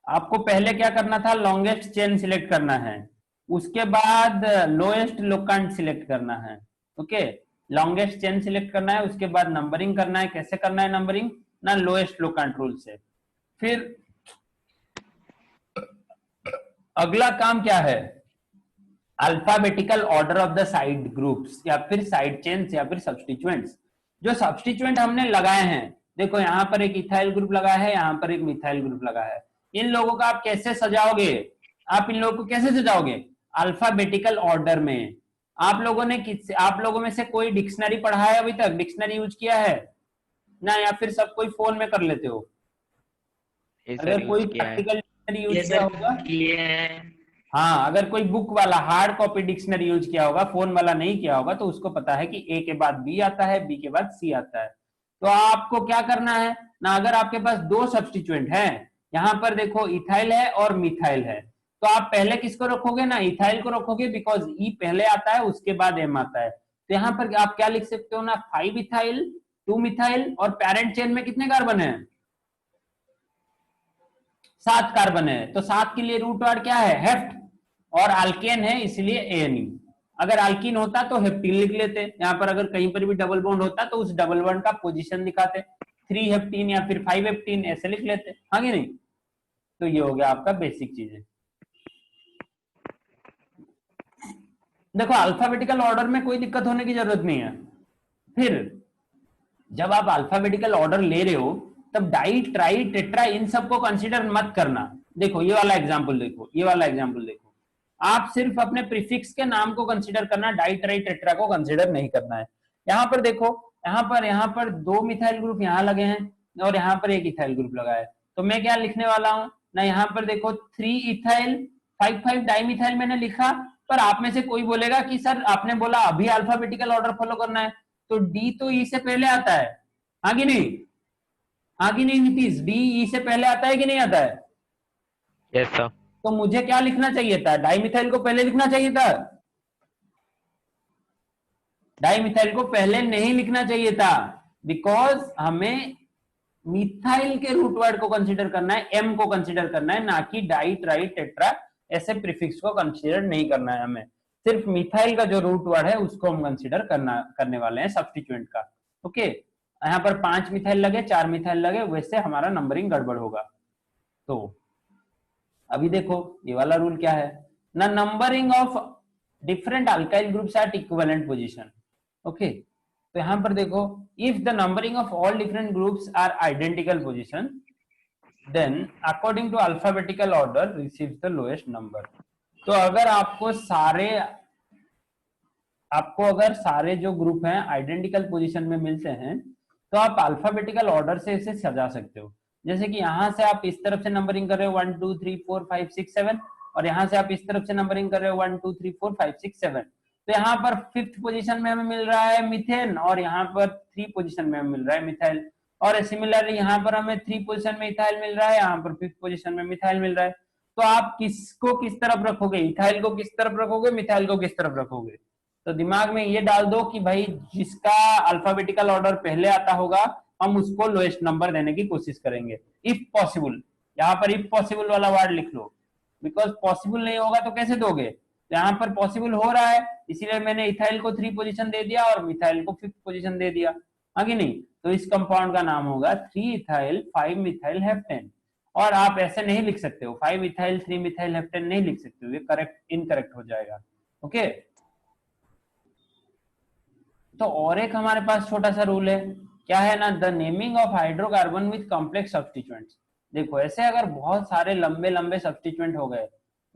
A: आपको पहले क्या करना था, लॉन्गेस्ट चेन सिलेक्ट करना है, उसके बाद लोएस्ट लोकेंट सिलेक्ट करना है। ओके, लॉन्गेस्ट चेन सिलेक्ट करना है, उसके बाद नंबरिंग करना है। कैसे करना है नंबरिंग ना, लोएस्ट लोकेंट रूल से। फिर अगला काम क्या है, alphabetical order of the side groups या फिर साइड चेन्स या फिर सब्स्टिट्यूएंट्स। जो सब्स्टिट्यूएंट हमने लगाए हैं, देखो यहाँ पर एक इथाइल ग्रुप लगा है, यहाँ पर एक मिथाइल ग्रुप लगा है, इन लोगों का आप कैसे सजाओगे, आप इन लोगों को कैसे सजाओगे? अल्फाबेटिकल ऑर्डर में। आप लोगों में से कोई डिक्शनरी पढ़ा है अभी तक, डिक्शनरी यूज किया है ना, या फिर सब कोई फोन में कर लेते हो? अगर कोई प्रैक्टिकल डिक्शनरी यूज किया होगा, हाँ, अगर कोई बुक वाला हार्ड कॉपी डिक्शनरी यूज किया होगा, फोन वाला नहीं किया होगा, तो उसको पता है कि ए के बाद बी आता है, बी के बाद सी आता है। तो आपको क्या करना है ना, अगर आपके पास 2 सब्स्टिट्यूएंट हैं, यहाँ पर देखो इथाइल है और मिथाइल है, तो आप पहले किसको रखोगे ना, इथाइल को रखोगे, बिकॉज ई पहले आता है उसके बाद एम आता है। तो यहाँ पर आप क्या लिख सकते हो ना, 5 इथाइल 2 मिथाइल, और पेरेंट चेन में कितने कार्बन है? 7 कार्बन है। तो 7 के लिए रूट वर्ड क्या है, हेप्ट, और अल्केन है इसलिए एनी। अगर अल्कीन होता तो हेप्टीन लिख लेते, यहाँ पर अगर कहीं पर भी डबल बॉन्ड होता तो उस डबल बॉन्ड का पोजीशन दिखाते, 3 हेप्टीन या फिर 5 हेप्टीन ऐसे लिख लेते, हाँ कि नहीं। तो ये हो गया आपका बेसिक चीजें। देखो अल्फाबेटिकल ऑर्डर में कोई दिक्कत होने की जरूरत नहीं है। फिर जब आप अल्फाबेटिकल ऑर्डर ले रहे हो तब डाई ट्राई टेट्रा इन सबको कंसीडर मत करना। देखो ये वाला एग्जांपल देखो, ये वाला एग्जांपल देखो, आप सिर्फ अपने प्रीफिक्स के नाम को कंसीडर करना, डाई ट्राई टेट्रा को कंसीडर नहीं करना है। यहाँ पर देखो, यहाँ पर 2 मिथाइल ग्रुप यहाँ लगे हैं और यहाँ पर एक इथाइल ग्रुप लगा है, तो मैं क्या लिखने वाला हूँ ना, यहाँ पर देखो 3 इथाइल 5 डाइमिथाइल मैंने लिखा, पर आप में से कोई बोलेगा कि सर आपने बोला अभी अल्फाबेटिकल ऑर्डर फॉलो करना है, तो डी तो ई से पहले आता है, आगे नहीं, आगे नहीं नीतीश, डी ई से पहले आता है कि नहीं आता है?
D: Yes sir.
A: तो मुझे क्या लिखना चाहिए था, डाइमिथाइल को पहले लिखना चाहिए था, डाइमिथाइल को पहले नहीं लिखना चाहिए था, बिकॉज हमें मिथाइल के रूट वर्ड को कंसीडर करना है, एम को कंसीडर करना है, ना कि डाई ट्राई टेट्रा ऐसे प्रीफिक्स को कंसीडर नहीं करना है हमें। सिर्फ मिथाइल का जो रूट वर्ड है उसको हम कंसीडर करने वाले हैं सब्स्टिट्यूएंट का। ओके, यहाँ पर 5 मिथाइल लगे, 4 मिथाइल लगे, वैसे हमारा नंबरिंग गड़बड़ होगा। तो अभी देखो ये वाला रूल क्या है ना, numbering of different alkyl groups at equivalent position. Okay, तो यहां पर देखो, if the numbering of all different groups are identical position then according to alphabetical order receives the lowest number. तो अगर आपको अगर सारे जो ग्रुप हैं आइडेंटिकल पोजीशन में मिलते हैं तो आप अल्फाबेटिकल ऑर्डर से इसे सजा सकते हो। जैसे कि यहां से आप इस तरफ से नंबरिंग कर रहे हो 1 2 3 4 5 6 7, और यहां से आप इस तरफ से नंबरिंग कर रहे हो 1 2 3 4 5 6 7। तो यहाँ पर 5th पोजीशन में हमें मिल रहा है मिथेन, और यहाँ पर 3 पोजीशन में हमें मिल रहा है मिथाइल, और सिमिलरली यहाँ पर हमें 3 पोजीशन में इथाइल मिल रहा है, यहाँ पर 5th पोजीशन में मिथाइल मिल रहा है। तो आप किसको किस तरफ रखोगे, इथाइल को किस तरफ रखोगे, मिथाइल को किस तरफ रखोगे? तो दिमाग में ये डाल दो कि भाई जिसका अल्फाबेटिकल ऑर्डर पहले आता होगा हम उसको लोएस्ट नंबर देने की कोशिश करेंगे, इफ पॉसिबल। यहाँ पर इफ पॉसिबल वाला वर्ड लिख लो, बिकॉज पॉसिबल नहीं होगा तो कैसे दोगे? तो यहाँ पर पॉसिबल हो रहा है, इसीलिए मैंने इथाइल को 3 पोजीशन दे दिया और मिथाइल को 5th पोजीशन दे दिया, हाँ कि नहीं? तो इस कंपाउंड का नाम होगा 3 इथाइल 5 मिथाइल हेप्टेन। और आप ऐसे नहीं लिख सकते हो, 5 इथाइल 3 मिथाइल हेप्टेन नहीं लिख सकते हो, ये करेक्ट इनकरेक्ट हो जाएगा। ओके, तो और एक हमारे पास छोटा सा रूल है, क्या है ना, the naming of hydrocarbon with complex substituents. देखो ऐसे अगर बहुत सारे लंबे लंबे सब्स्टिट्यूएंट हो गए,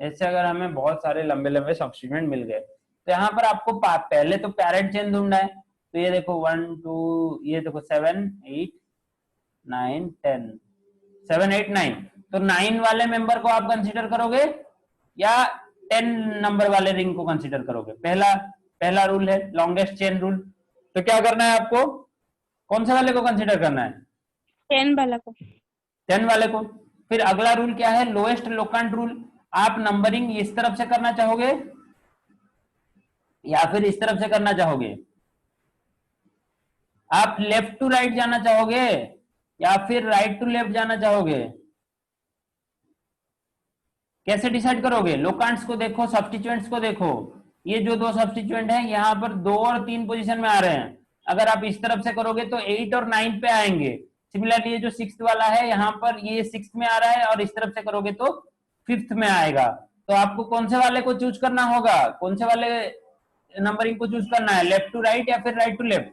A: ऐसे अगर हमें बहुत सारे लंबे लंबे सब्स्टिट्यूएंट मिल गए, तो यहाँ पर आपको पहले तो पैरेंट चेन ढूंढना है। तो ये देखो 1 2, ये देखो 7 8 9 10, 7 8 9, तो 9 वाले मेंबर को आप कंसीडर करोगे या 10 नंबर वाले रिंग को कंसीडर करोगे? पहला रूल है लॉन्गेस्ट चेन रूल। तो क्या करना है आपको, कौन से वाले को कंसीडर करना है?
C: 10 वाला को।
A: 10 वाले को। फिर अगला रूल क्या है, लोएस्ट लोकेंट रूल। आप नंबरिंग इस तरफ से करना चाहोगे या फिर इस तरफ से करना चाहोगे? आप लेफ्ट टू राइट जाना चाहोगे या फिर राइट टू लेफ्ट जाना चाहोगे? कैसे डिसाइड करोगे? लोकेंट्स को देखो, सब्स्टिट्यूएंट्स को देखो, ये जो 2 सब्स्टिट्यूएंट हैं यहाँ पर 2 और 3 पोजीशन में आ रहे हैं। अगर आप इस तरफ से करोगे तो 8 और 9 पे आएंगे। सिमिलरली ये जो 6th वाला है यहाँ पर ये 6th में आ रहा है, और इस तरफ से करोगे तो 5th में आएगा। तो आपको कौन से वाले को चूज करना होगा, कौन से वाले नंबरिंग को चूज करना है, लेफ्ट टू राइट या फिर राइट टू लेफ्ट?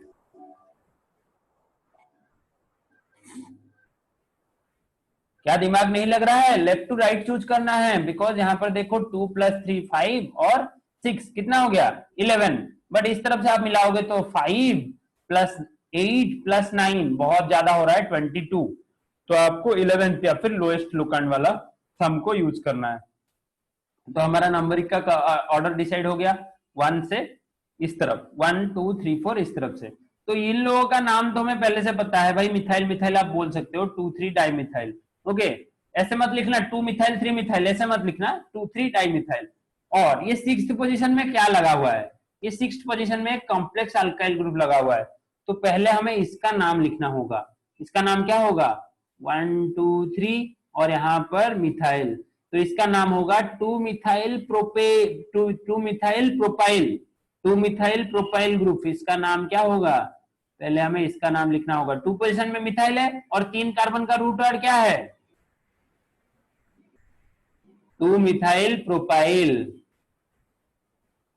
A: क्या दिमाग नहीं लग रहा है? लेफ्ट टू राइट चूज करना है, बिकॉज यहाँ पर देखो 2 + 3 5 और 6 कितना हो गया 11, बट इस तरफ से आप मिलाओगे तो 5 + 8 + 9 बहुत ज्यादा हो रहा है 22। तो आपको 11th या फिर लोएस्ट लोकेंट वाला सम को यूज करना है। तो हमारा नंबरिंग का ऑर्डर डिसाइड हो गया 1 से इस तरफ, 1 2 3 4 इस तरफ से। तो इन लोगों का नाम तो हमें पहले से पता है भाई, मिथाइल मिथाइल आप बोल सकते हो, 2 3 डाइमिथाइल। ओके, ऐसे मत लिखना 2 मिथाइल 3 मिथाइल, ऐसे मत लिखना 2 3 डाइमिथाइल। और ये 6th पोजीशन में क्या लगा हुआ है, ये 6th पोजीशन में कॉम्प्लेक्स अल्काइल ग्रुप लगा हुआ है। तो पहले हमें इसका नाम लिखना होगा, इसका नाम क्या होगा 1 2 3 और यहाँ पर मिथाइल, तो इसका नाम होगा 2 मिथाइल प्रोपाइल ग्रुप। इसका नाम क्या होगा, पहले हमें इसका नाम लिखना होगा। 2 पोजीशन में मिथाइल है और 3 कार्बन का रूट वर्ड क्या है 2 मिथाइल प्रोपाइल।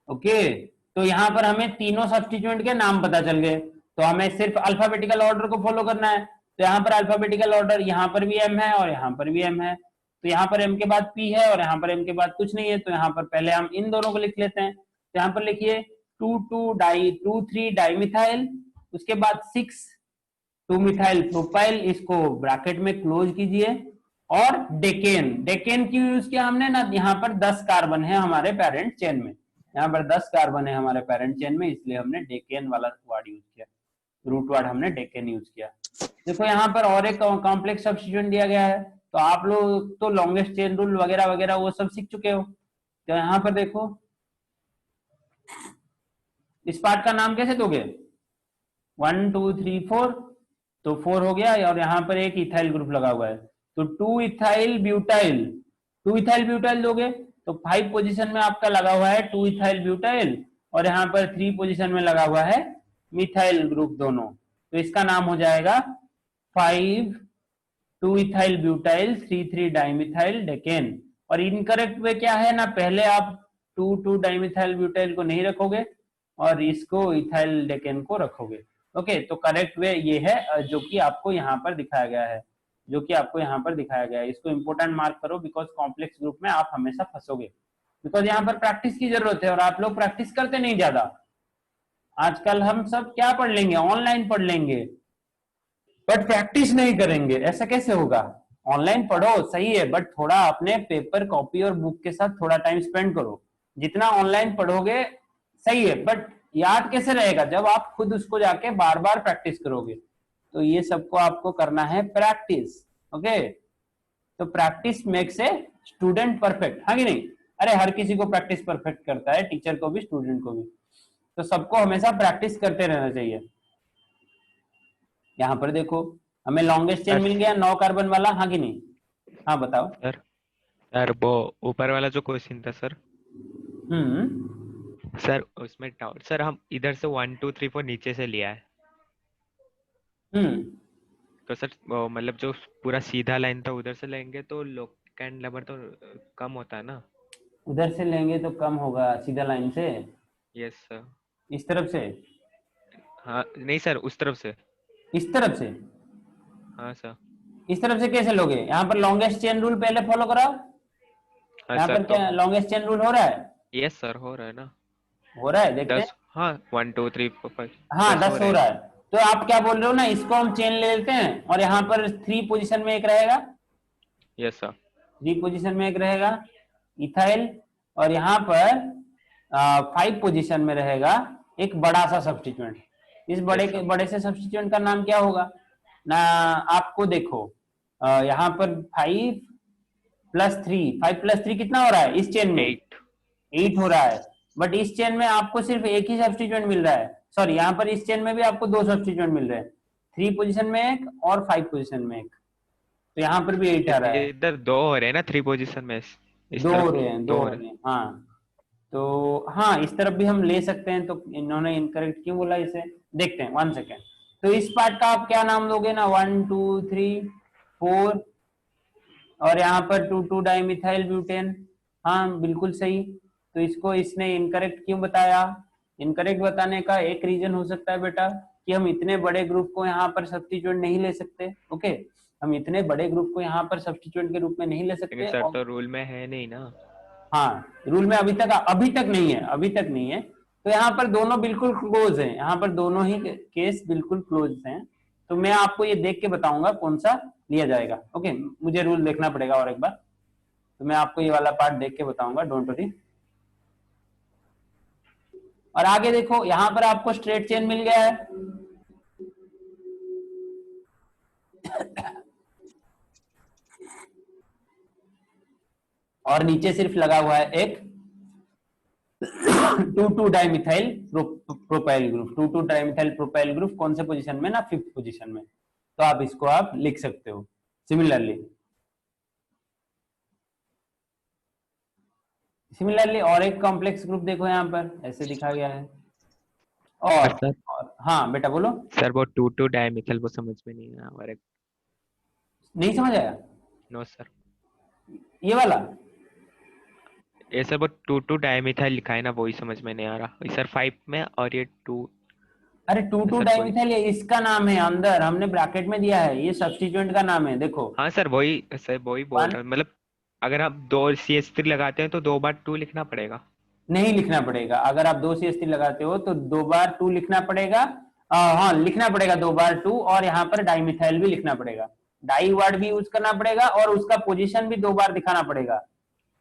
A: ओके, तो यहां पर हमें तीनों सब्स्टिट्यूएंट के नाम पता चल गए, तो हमें सिर्फ अल्फाबेटिकल ऑर्डर को फॉलो करना है। तो यहाँ पर अल्फाबेटिकल ऑर्डर, यहाँ पर भी एम है और यहाँ पर भी एम है, तो यहाँ पर एम के बाद पी है और यहाँ पर एम के बाद कुछ नहीं है। तो यहाँ पर पहले हम इन दोनों को लिख लेते हैं। तो यहाँ पर लिखिए 2 3 डाइमिथाइल, उसके बाद 6 2 मिथाइल प्रोपाइल, इसको ब्रैकेट में क्लोज कीजिए, और डेकेन क्यों यूज किया हमने ना, यहाँ पर 10 कार्बन है हमारे पेरेंट चेन में, यहाँ पर 10 कार्बन है हमारे पेरेंट चेन में, इसलिए हमने डेकेन वाला वर्ड यूज किया, रूट वर्ड हमने डेकेन यूज किया। देखो यहाँ पर और एक कॉम्प्लेक्स सब्स्टिट्यूएंट दिया गया है, तो आप लोग तो लॉन्गेस्ट चेन रूल वगैरह वगैरह वो सब सीख चुके हो। तो यहाँ पर देखो इस पार्ट का नाम कैसे दोगे, 1 2 3 4, तो 4 हो गया और यहाँ पर एक इथाइल ग्रुप लगा हुआ है, तो 2 इथाइल ब्यूटाइल, 2 इथाइल ब्यूटाइल दोगे तो 5 पोजीशन में आपका लगा हुआ है 2 इथाइल ब्यूटाइल और यहाँ पर 3 पोजीशन में लगा हुआ है मिथाइल ग्रुप दोनों, तो इसका नाम हो जाएगा 5 2 इथाइल ब्यूटाइल 3 3 डाइमिथाइल डेकेन। और इनकरेक्ट वे क्या है ना, पहले आप 2 2 डाइमिथाइल ब्यूटाइल को नहीं रखोगे और इसको इथाइल डेकेन को रखोगे। ओके, तो करेक्ट वे ये है जो कि आपको यहाँ पर दिखाया गया है, जो कि आपको यहाँ पर दिखाया गया है। इसको इंपोर्टेंट मार्क करो बिकॉज कॉम्प्लेक्स ग्रुप में आप हमेशा फंसोगे, बिकॉज यहाँ पर प्रैक्टिस की जरूरत है और आप लोग प्रैक्टिस करते नहीं ज्यादा। आजकल हम सब क्या पढ़ लेंगे, ऑनलाइन पढ़ लेंगे, बट प्रैक्टिस नहीं करेंगे, ऐसा कैसे होगा। ऑनलाइन पढ़ो सही है, बट थोड़ा अपने पेपर कॉपी और बुक के साथ थोड़ा टाइम स्पेंड करो। जितना ऑनलाइन पढ़ोगे सही है, बट याद कैसे रहेगा जब आप खुद उसको जाके बार बार प्रैक्टिस करोगे। तो ये सबको आपको करना है प्रैक्टिस। ओके, तो practice makes a student perfect, हाँ कि नहीं। अरे हर किसी को प्रैक्टिस परफेक्ट करता है, टीचर को भी स्टूडेंट को भी, तो सबको हमेशा प्रैक्टिस करते रहना चाहिए। यहाँ पर देखो हमें लॉन्गेस्ट चेन मिल गया 9 कार्बन वाला, हाँ कि नहीं। हाँ बताओ
D: सर। सर वो ऊपर वाला जो क्वेश्चन था सर, सर उसमें डाउट सर, हम इधर से 1 2 3 4 नीचे से लिया है, तो सर वो मतलब जो पूरा सीधा लाइन था उधर से लेंगे तो लोकेंड नंबर तो कम होता है ना।
A: उधर से लेंगे तो कम होगा सीधा लाइन से।
D: Yes sir.
A: इस तरफ से,
D: हाँ नहीं सर, उस तरफ से।
A: इस तरफ से,
D: हाँ सर।
A: इस तरफ से कैसे लोगे। यहाँ पर लॉन्गेस्ट चेन रूल पहले फॉलो कराओ।
D: हाँ
A: यहाँ
D: सर,
A: पर क्या लॉन्गेस्ट चेन रूल हो रहा है।
D: यस सर हो रहा है ना।
A: हो रहा है, देखते हैं।
D: 10, हाँ 1 2 3 4 5,
A: हाँ 10 हो रहा है। तो आप क्या बोल रहे हो ना, इसको हम चेन ले लेते हैं और यहाँ पर 3 पोजीशन में एक रहेगा।
D: Yes sir.
A: 3 पोजीशन में एक रहेगा इथाइल और यहाँ पर 5 पोजीशन में रहेगा एक बड़ा सा सब्स्टिट्यूएंट। इस बड़े से सब्स्टिट्यूएंट का नाम क्या होगा ना, आपको देखो यहाँ पर 5 + 3, 5 + 3 कितना हो रहा है इस चेन में, 8 हो रहा है। बट इस चेन में आपको सिर्फ एक ही सब्स्टिट्यूएंट मिल रहा है, सॉरी यहाँ पर इस चेन में भी आपको 2 सब्स्टिट्यूएंट मिल रहे हैं, 3 पोजीशन में एक और 5 पोजीशन में एक, तो यहाँ पर भी 8 आ रहा है।
D: इधर 2 हो रहे हैं ना 3 पोजीशन में, इस
A: 2
D: तरफ
A: हो रहे हैं, 2 हो रहे हैं। हाँ तो हाँ इस तरफ भी हम ले सकते हैं, तो इन्होंने इनकरेक्ट क्यों बोला इसे, देखते हैं 1 सेकेंड। तो इस पार्ट का आप क्या नाम दोगे ना, 1 2 3 4 और यहाँ पर 2 2 डाइमिथाइल ब्यूटेन। हाँ बिल्कुल सही। तो इसको इसने इनकरेक्ट क्यों बताया, इनकरेक्ट बताने का एक रीजन हो सकता है बेटा कि हम इतने बड़े ग्रुप को यहाँ पर सब्स्टिट्यूएंट नहीं ले सकते। ओके, हम इतने बड़े ग्रुप को यहाँ पर सब्स्टिट्यूएंट के रूप में नहीं ले सकते।
D: सर तो रूल में है नहीं ना।
A: हाँ रूल में अभी तक नहीं है, अभी तक नहीं है। तो यहाँ पर दोनों बिल्कुल क्लोज हैं, यहाँ पर दोनों ही केस बिल्कुल क्लोज हैं। तो मैं आपको ये देख के बताऊंगा कौन सा लिया जाएगा। ओके, मुझे रूल देखना पड़ेगा और एक बार, तो मैं आपको ये वाला पार्ट देख के बताऊंगा, डोंट वरी। और आगे देखो यहाँ पर आपको स्ट्रेट चेन मिल गया है, और नीचे सिर्फ लगा हुआ है एक 2 2 dimethyl propyl group. 2 2 dimethyl propyl group कौन से पोजीशन में ना, 5th पोजीशन में। तो आप इसको आप लिख सकते हो सिमिलरली और एक कॉम्प्लेक्स ग्रुप देखो यहाँ पर ऐसे दिखा गया है। और हाँ बेटा बोलो।
D: सर वो 2 2 डाइमिथाइल वो समझ में नहीं आया, और एक
A: नहीं समझ आया।
D: नो सर,
A: ये वाला
D: ये सर वो 2 2 डाइमिथाइल लिखा है ना, वही समझ में नहीं आ रहा सर 5 में, और ये 2।
A: अरे 2 2 डाइमिथाइल ये इसका नाम है, अंदर हमने ब्रैकेट में दिया है, ये सब्स्टिट्यूएंट का नाम है देखो।
D: हाँ सर वही सर, वही बोल रहा हूँ, मतलब अगर आप 2 CH3 लगाते हैं तो 2 बार 2 लिखना पड़ेगा।
A: नहीं लिखना पड़ेगा, अगर आप 2 CH3 लगाते हो तो 2 बार 2 लिखना पड़ेगा। हाँ लिखना पड़ेगा 2 बार 2, और यहाँ पर डाइमिथाइल भी लिखना पड़ेगा, डाई वर्ड भी यूज करना पड़ेगा, और उसका पोजीशन भी 2 बार दिखाना पड़ेगा।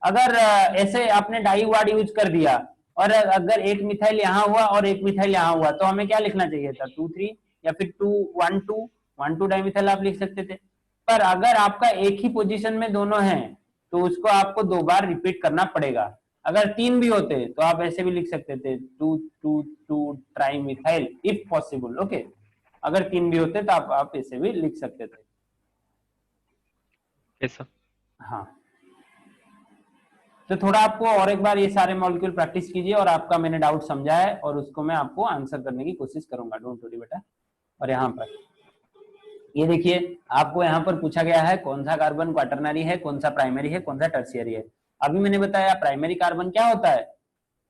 A: अगर ऐसे आपने डाई वर्ड यूज कर दिया और अगर एक मिथाइल यहाँ हुआ और एक मिथाइल यहाँ हुआ, तो हमें क्या लिखना चाहिए था, 2 3, या फिर 2 1 2 1 2 डाइमिथाइल आप लिख सकते थे। पर अगर आपका एक ही पोजीशन में दोनों हैं तो उसको आपको 2 बार रिपीट करना पड़ेगा। अगर 3 भी होते तो आप ऐसे भी लिख सकते थे 2 2 2 ट्राइमिथाइल इफ पॉसिबल। ओके, अगर 3 भी होते तो आप ऐसे भी लिख सकते थे।
D: ऐसा
A: हाँ, तो थोड़ा आपको और एक बार ये सारे मॉलिक्यूल प्रैक्टिस कीजिए और आपका मैंने डाउट समझा है और उसको मैं आपको आंसर करने की कोशिश करूंगा, डोंट वरी बेटा। और यहाँ पर ये देखिए, आपको यहाँ पर पूछा गया है कौन सा कार्बन क्वाटरनरी है, कौन सा प्राइमरी है, कौन सा टर्शियरी है। अभी मैंने बताया प्राइमरी कार्बन क्या होता है।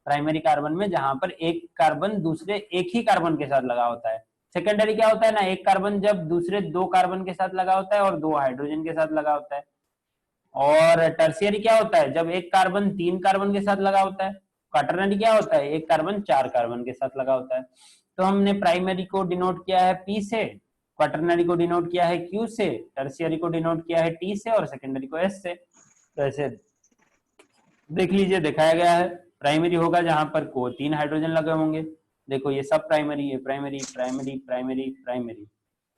A: प्राइमरी कार्बन में जहां पर एक कार्बन दूसरे एक ही कार्बन के साथ लगा होता है। सेकेंडरी क्या होता है ना, एक कार्बन जब दूसरे 2 कार्बन के साथ लगा होता है और 2 हाइड्रोजन के साथ लगा होता है। और टर्शियरी क्या होता है, जब एक कार्बन 3 कार्बन के साथ लगा होता है। क्वाटरनरी क्या होता है, एक कार्बन 4 कार्बन के साथ लगा होता है। तो हमने प्राइमरी को डिनोट किया है P से, क्वाटरनरी को डिनोट किया है Q से, टर्शियरी को डिनोट किया है T से और सेकेंडरी को S से। तो ऐसे देख लीजिए, दिखाया गया है प्राइमरी होगा जहां पर को 3 हाइड्रोजन लगे होंगे। देखो ये सब प्राइमरी है, प्राइमरी प्राइमरी प्राइमरी प्राइमरी।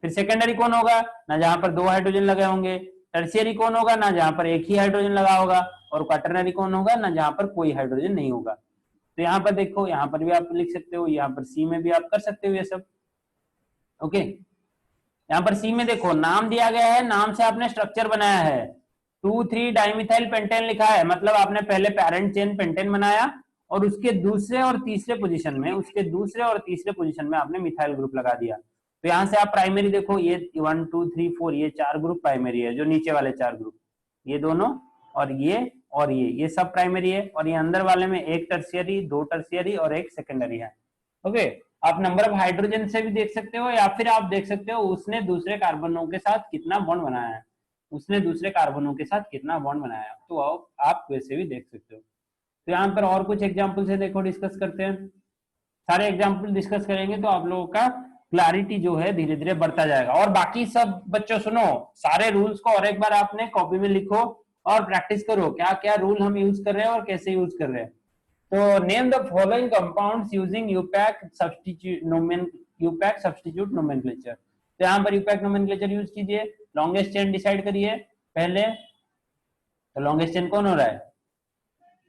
A: फिर सेकेंडरी कौन होगा ना, जहां पर 2 हाइड्रोजन लगे होंगे। टर्शियरी कौन होगा ना, जहां पर एक ही हाइड्रोजन लगा होगा। और क्वाटरनरी कौन होगा ना, जहां पर कोई हाइड्रोजन नहीं होगा। तो यहाँ पर देखो, यहाँ पर भी आप लिख सकते हो, यहाँ पर सी में भी आप कर सकते हो ये सब। ओके, यहाँ पर सी में देखो नाम दिया गया है, नाम से आपने स्ट्रक्चर बनाया है। 2,3 डाइमिथाइल पेंटेन लिखा है, मतलब आपने पहले पैरेंट चेन पेंटेन बनाया और उसके दूसरे और तीसरे पोजीशन में आपने मिथाइल ग्रुप लगा दिया। तो यहाँ से आप प्राइमरी देखो, ये 1 2 3 4 ये 4 ग्रुप प्राइमरी है, जो नीचे वाले 4 ग्रुप, ये दोनों और ये सब प्राइमरी है। और ये अंदर वाले में एक टर्शियरी, 2 टर्शियरी और एक सेकेंडरी है। ओके, आप नंबर ऑफ हाइड्रोजन से भी देख सकते हो या फिर आप देख सकते हो उसने दूसरे कार्बनों के साथ कितना बॉन्ड बनाया है, तो आप वैसे भी देख सकते हो। तो यहाँ पर और कुछ एग्जाम्पल से देखो डिस्कस करते हैं। सारे एग्जाम्पल डिस्कस करेंगे तो आप लोगों का क्लैरिटी जो है धीरे धीरे बढ़ता जाएगा। और बाकी सब बच्चों सुनो, सारे रूल्स को और एक बार आपने कॉपी में लिखो और प्रैक्टिस करो क्या क्या रूल हम यूज कर रहे हैं और कैसे यूज कर रहे हैं। तो name the following compounds using IUPAC substitute nomenclature. तो यहाँ पर यूपैक नोमेनक्लेचर यूज कीजिए। लॉन्गेस्ट चेन डिसाइड करिए पहले, तो लॉन्गेस्ट चेन कौन हो रहा है,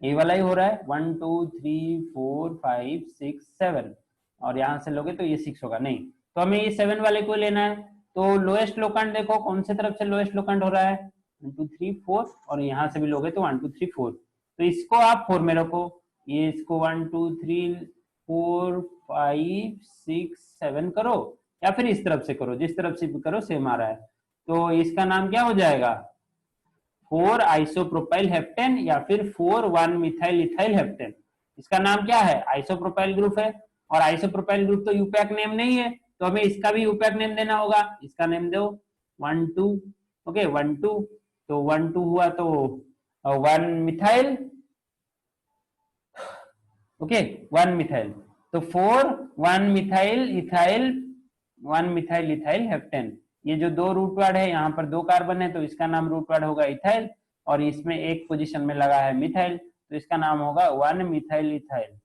A: ये वाला ही हो रहा है। 1 2 3 4 5 6 7 और यहां से लोगे तो ये 6 होगा, नहीं तो हमें ये 7 वाले को लेना है। तो लोएस्ट लोकेंट देखो कौन से तरफ से लोएस्ट लोकेंट हो रहा है, 1 2 3 4 और यहां से भी लोगे तो 1 2 3 4। तो इसको आप 4 में रखो, ये इसको 1 2 3 4 5 6 7 करो या फिर इस तरफ से करो, जिस तरफ से भी करो सेम आ रहा है। तो इसका नाम क्या हो जाएगा, 4 आइसोप्रोपाइल हेप्टेन या फिर 4 1 मिथाइल इथाइल हेप्टेन। इसका नाम क्या है, आइसोप्रोपाइल ग्रुप है। और आइसोप्रोपाइल ग्रुप तो यूपैक नेम नहीं है, तो हमें इसका भी यूपैक नेम देना होगा। इसका नेम दो 1 2। ओके 1 2, तो 1 2 हुआ तो 1 मिथाइल। ओके 1 मिथाइल, तो 4 1 मिथाइल इथाइल हेप्टेन। ये जो 2 रूट वर्ड है, यहाँ पर 2 कार्बन है तो इसका नाम रूट वर्ड होगा इथाइल और इसमें एक पोजीशन में लगा है मिथाइल, तो इसका नाम होगा 1 मिथाइल इथाइल।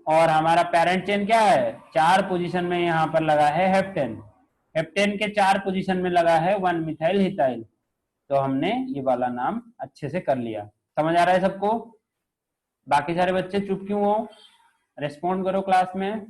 A: और हमारा पेरेंट चेन क्या है, 4 पोजीशन में यहाँ पर लगा है हेप्टेन के 4 पोजीशन में लगा है 1 मिथाइल इथाइल। तो हमने ये वाला नाम अच्छे से कर लिया। समझ आ रहा है सबको? बाकी सारे बच्चे चुप क्यों हो, रेस्पॉन्ड करो क्लास में।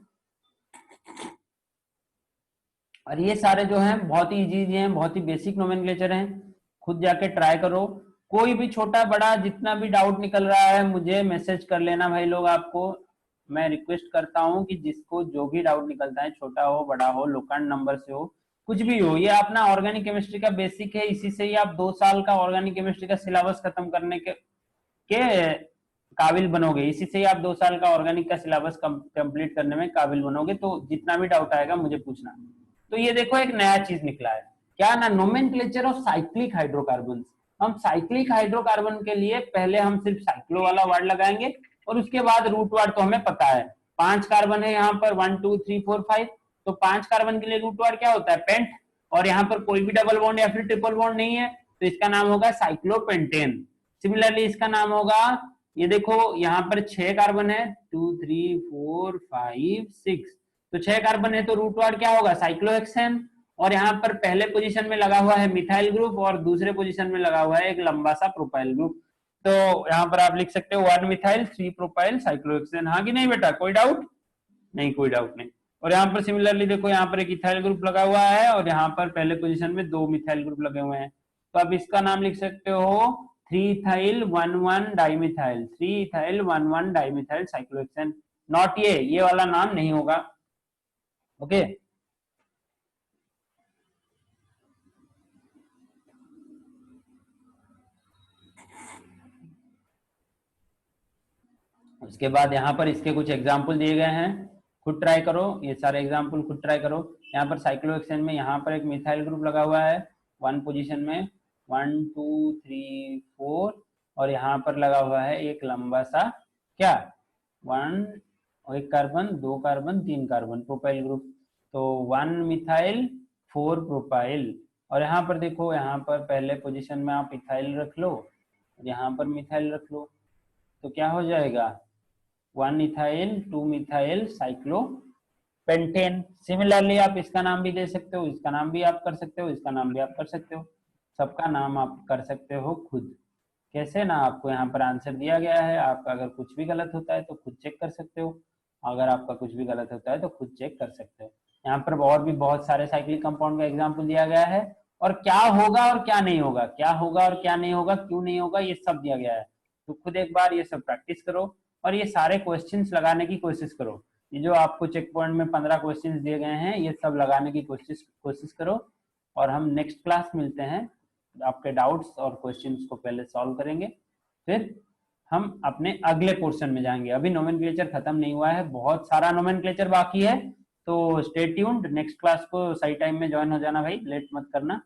A: और ये सारे जो हैं बहुत ही इजी हैं, बहुत ही बेसिक नोमेनक्लेचर हैं, खुद जाके ट्राई करो। कोई भी छोटा बड़ा जितना भी डाउट निकल रहा है मुझे मैसेज कर लेना भाई लोग। आपको मैं रिक्वेस्ट करता हूं कि जिसको जो भी डाउट निकलता है, छोटा हो बड़ा हो, लोकेंट नंबर से हो, कुछ भी हो, ये अपना ऑर्गेनिक केमिस्ट्री का बेसिक है। इसी से ही आप 2 साल का ऑर्गेनिक केमिस्ट्री का सिलेबस खत्म करने के काबिल बनोगे। इसी से ही आप 2 साल का ऑर्गेनिक का सिलेबस कंप्लीट करने में काबिल बनोगे। तो जितना भी डाउट आएगा मुझे पूछना। तो ये देखो एक नया चीज निकला है क्या ना, नोमेनक्लेचर ऑफ साइक्लिक हाइड्रोकार्बन। हम साइक्लिक हाइड्रोकार्बन के लिए पहले हम सिर्फ साइक्लो वाला वर्ड लगाएंगे और उसके बाद रूट वर्ड तो हमें पता है। 5 कार्बन है यहाँ पर 1 2 3 4 5, तो 5 कार्बन के लिए रूट वर्ड क्या होता है, पेंट। और यहाँ पर कोई भी डबल बॉन्ड या फिर ट्रिपल बॉन्ड नहीं है, तो इसका नाम होगा साइक्लोपेंटेन। सिमिलरली इसका नाम होगा, ये देखो यहाँ पर 6 कार्बन है 2 3 4 5 6, तो 6 कार्बन है तो रूट वर्ड क्या होगा, साइक्लोहेक्सेन। और यहाँ पर पहले पोजीशन में लगा हुआ है मिथाइल ग्रुप और दूसरे पोजीशन में लगा हुआ है एक लंबा सा प्रोपाइल ग्रुप। तो यहाँ पर आप लिख सकते हो 1 मिथाइल 3 प्रोपाइल साइक्लोहेक्सेन। हाँ कि नहीं बेटा, कोई डाउट नहीं? कोई डाउट नहीं। और यहाँ पर सिमिलरली देखो, यहाँ पर एक इथाइल ग्रुप लगा हुआ है और यहाँ पर पहले पोजीशन में 2 मिथाइल ग्रुप लगे हुए हैं। तो आप इसका नाम लिख सकते हो 3 ethyl 1,1 dimethyl, 3 ethyl 1,1 dimethyl cyclohexane. Not ये वाला नाम नहीं होगा। ओके, उसके बाद यहाँ पर इसके कुछ एग्जाम्पल दिए गए हैं, खुद ट्राई करो, ये सारे एग्जाम्पल खुद ट्राई करो। यहाँ पर साइक्लोहेक्सेन में यहाँ पर एक मिथाइल ग्रुप लगा हुआ है 1 पोजीशन में, 1 2 3 4, और यहाँ पर लगा हुआ है एक लंबा सा क्या 1 carbon 2 carbon 3 carbon propyl group. तो 1 मिथाइल 4 प्रोपाइल। और यहाँ पर देखो, यहाँ पर पहले पोजीशन में आप इथाइल रख लो और यहाँ पर मिथाइल रख लो, तो क्या हो जाएगा 1 इथाइल 2 मिथाइल साइक्लोपेंटेन। सिमिलरली आप इसका नाम भी दे सकते हो, इसका नाम भी आप कर सकते हो, इसका नाम भी आप कर सकते हो, सबका नाम आप कर सकते हो खुद। कैसे ना, आपको यहाँ पर आंसर दिया गया है, आपका अगर कुछ भी गलत होता है तो खुद चेक कर सकते हो, अगर आपका कुछ भी गलत होता है तो खुद चेक कर सकते हो। यहाँ पर और भी बहुत सारे साइक्लिक कंपाउंड का एग्जाम्पल दिया गया है, और क्या होगा और क्या नहीं होगा, क्या होगा और क्या नहीं होगा, क्यों नहीं होगा, ये सब दिया गया है। तो खुद एक बार ये सब प्रैक्टिस करो और ये सारे क्वेश्चंस लगाने की कोशिश करो। ये जो आपको चेक पॉइंट में 15 क्वेश्चंस दिए गए हैं, ये सब लगाने की कोशिश करो। और हम नेक्स्ट क्लास मिलते हैं, आपके डाउट्स और क्वेश्चंस को पहले सॉल्व करेंगे, फिर हम अपने अगले पोर्शन में जाएंगे। अभी नोमेनक्लेचर खत्म नहीं हुआ है, बहुत सारा नोमेनक्लेचर बाकी है। तो स्टे ट्यून्ड, नेक्स्ट क्लास को सही टाइम में ज्वाइन हो जाना भाई, लेट मत करना।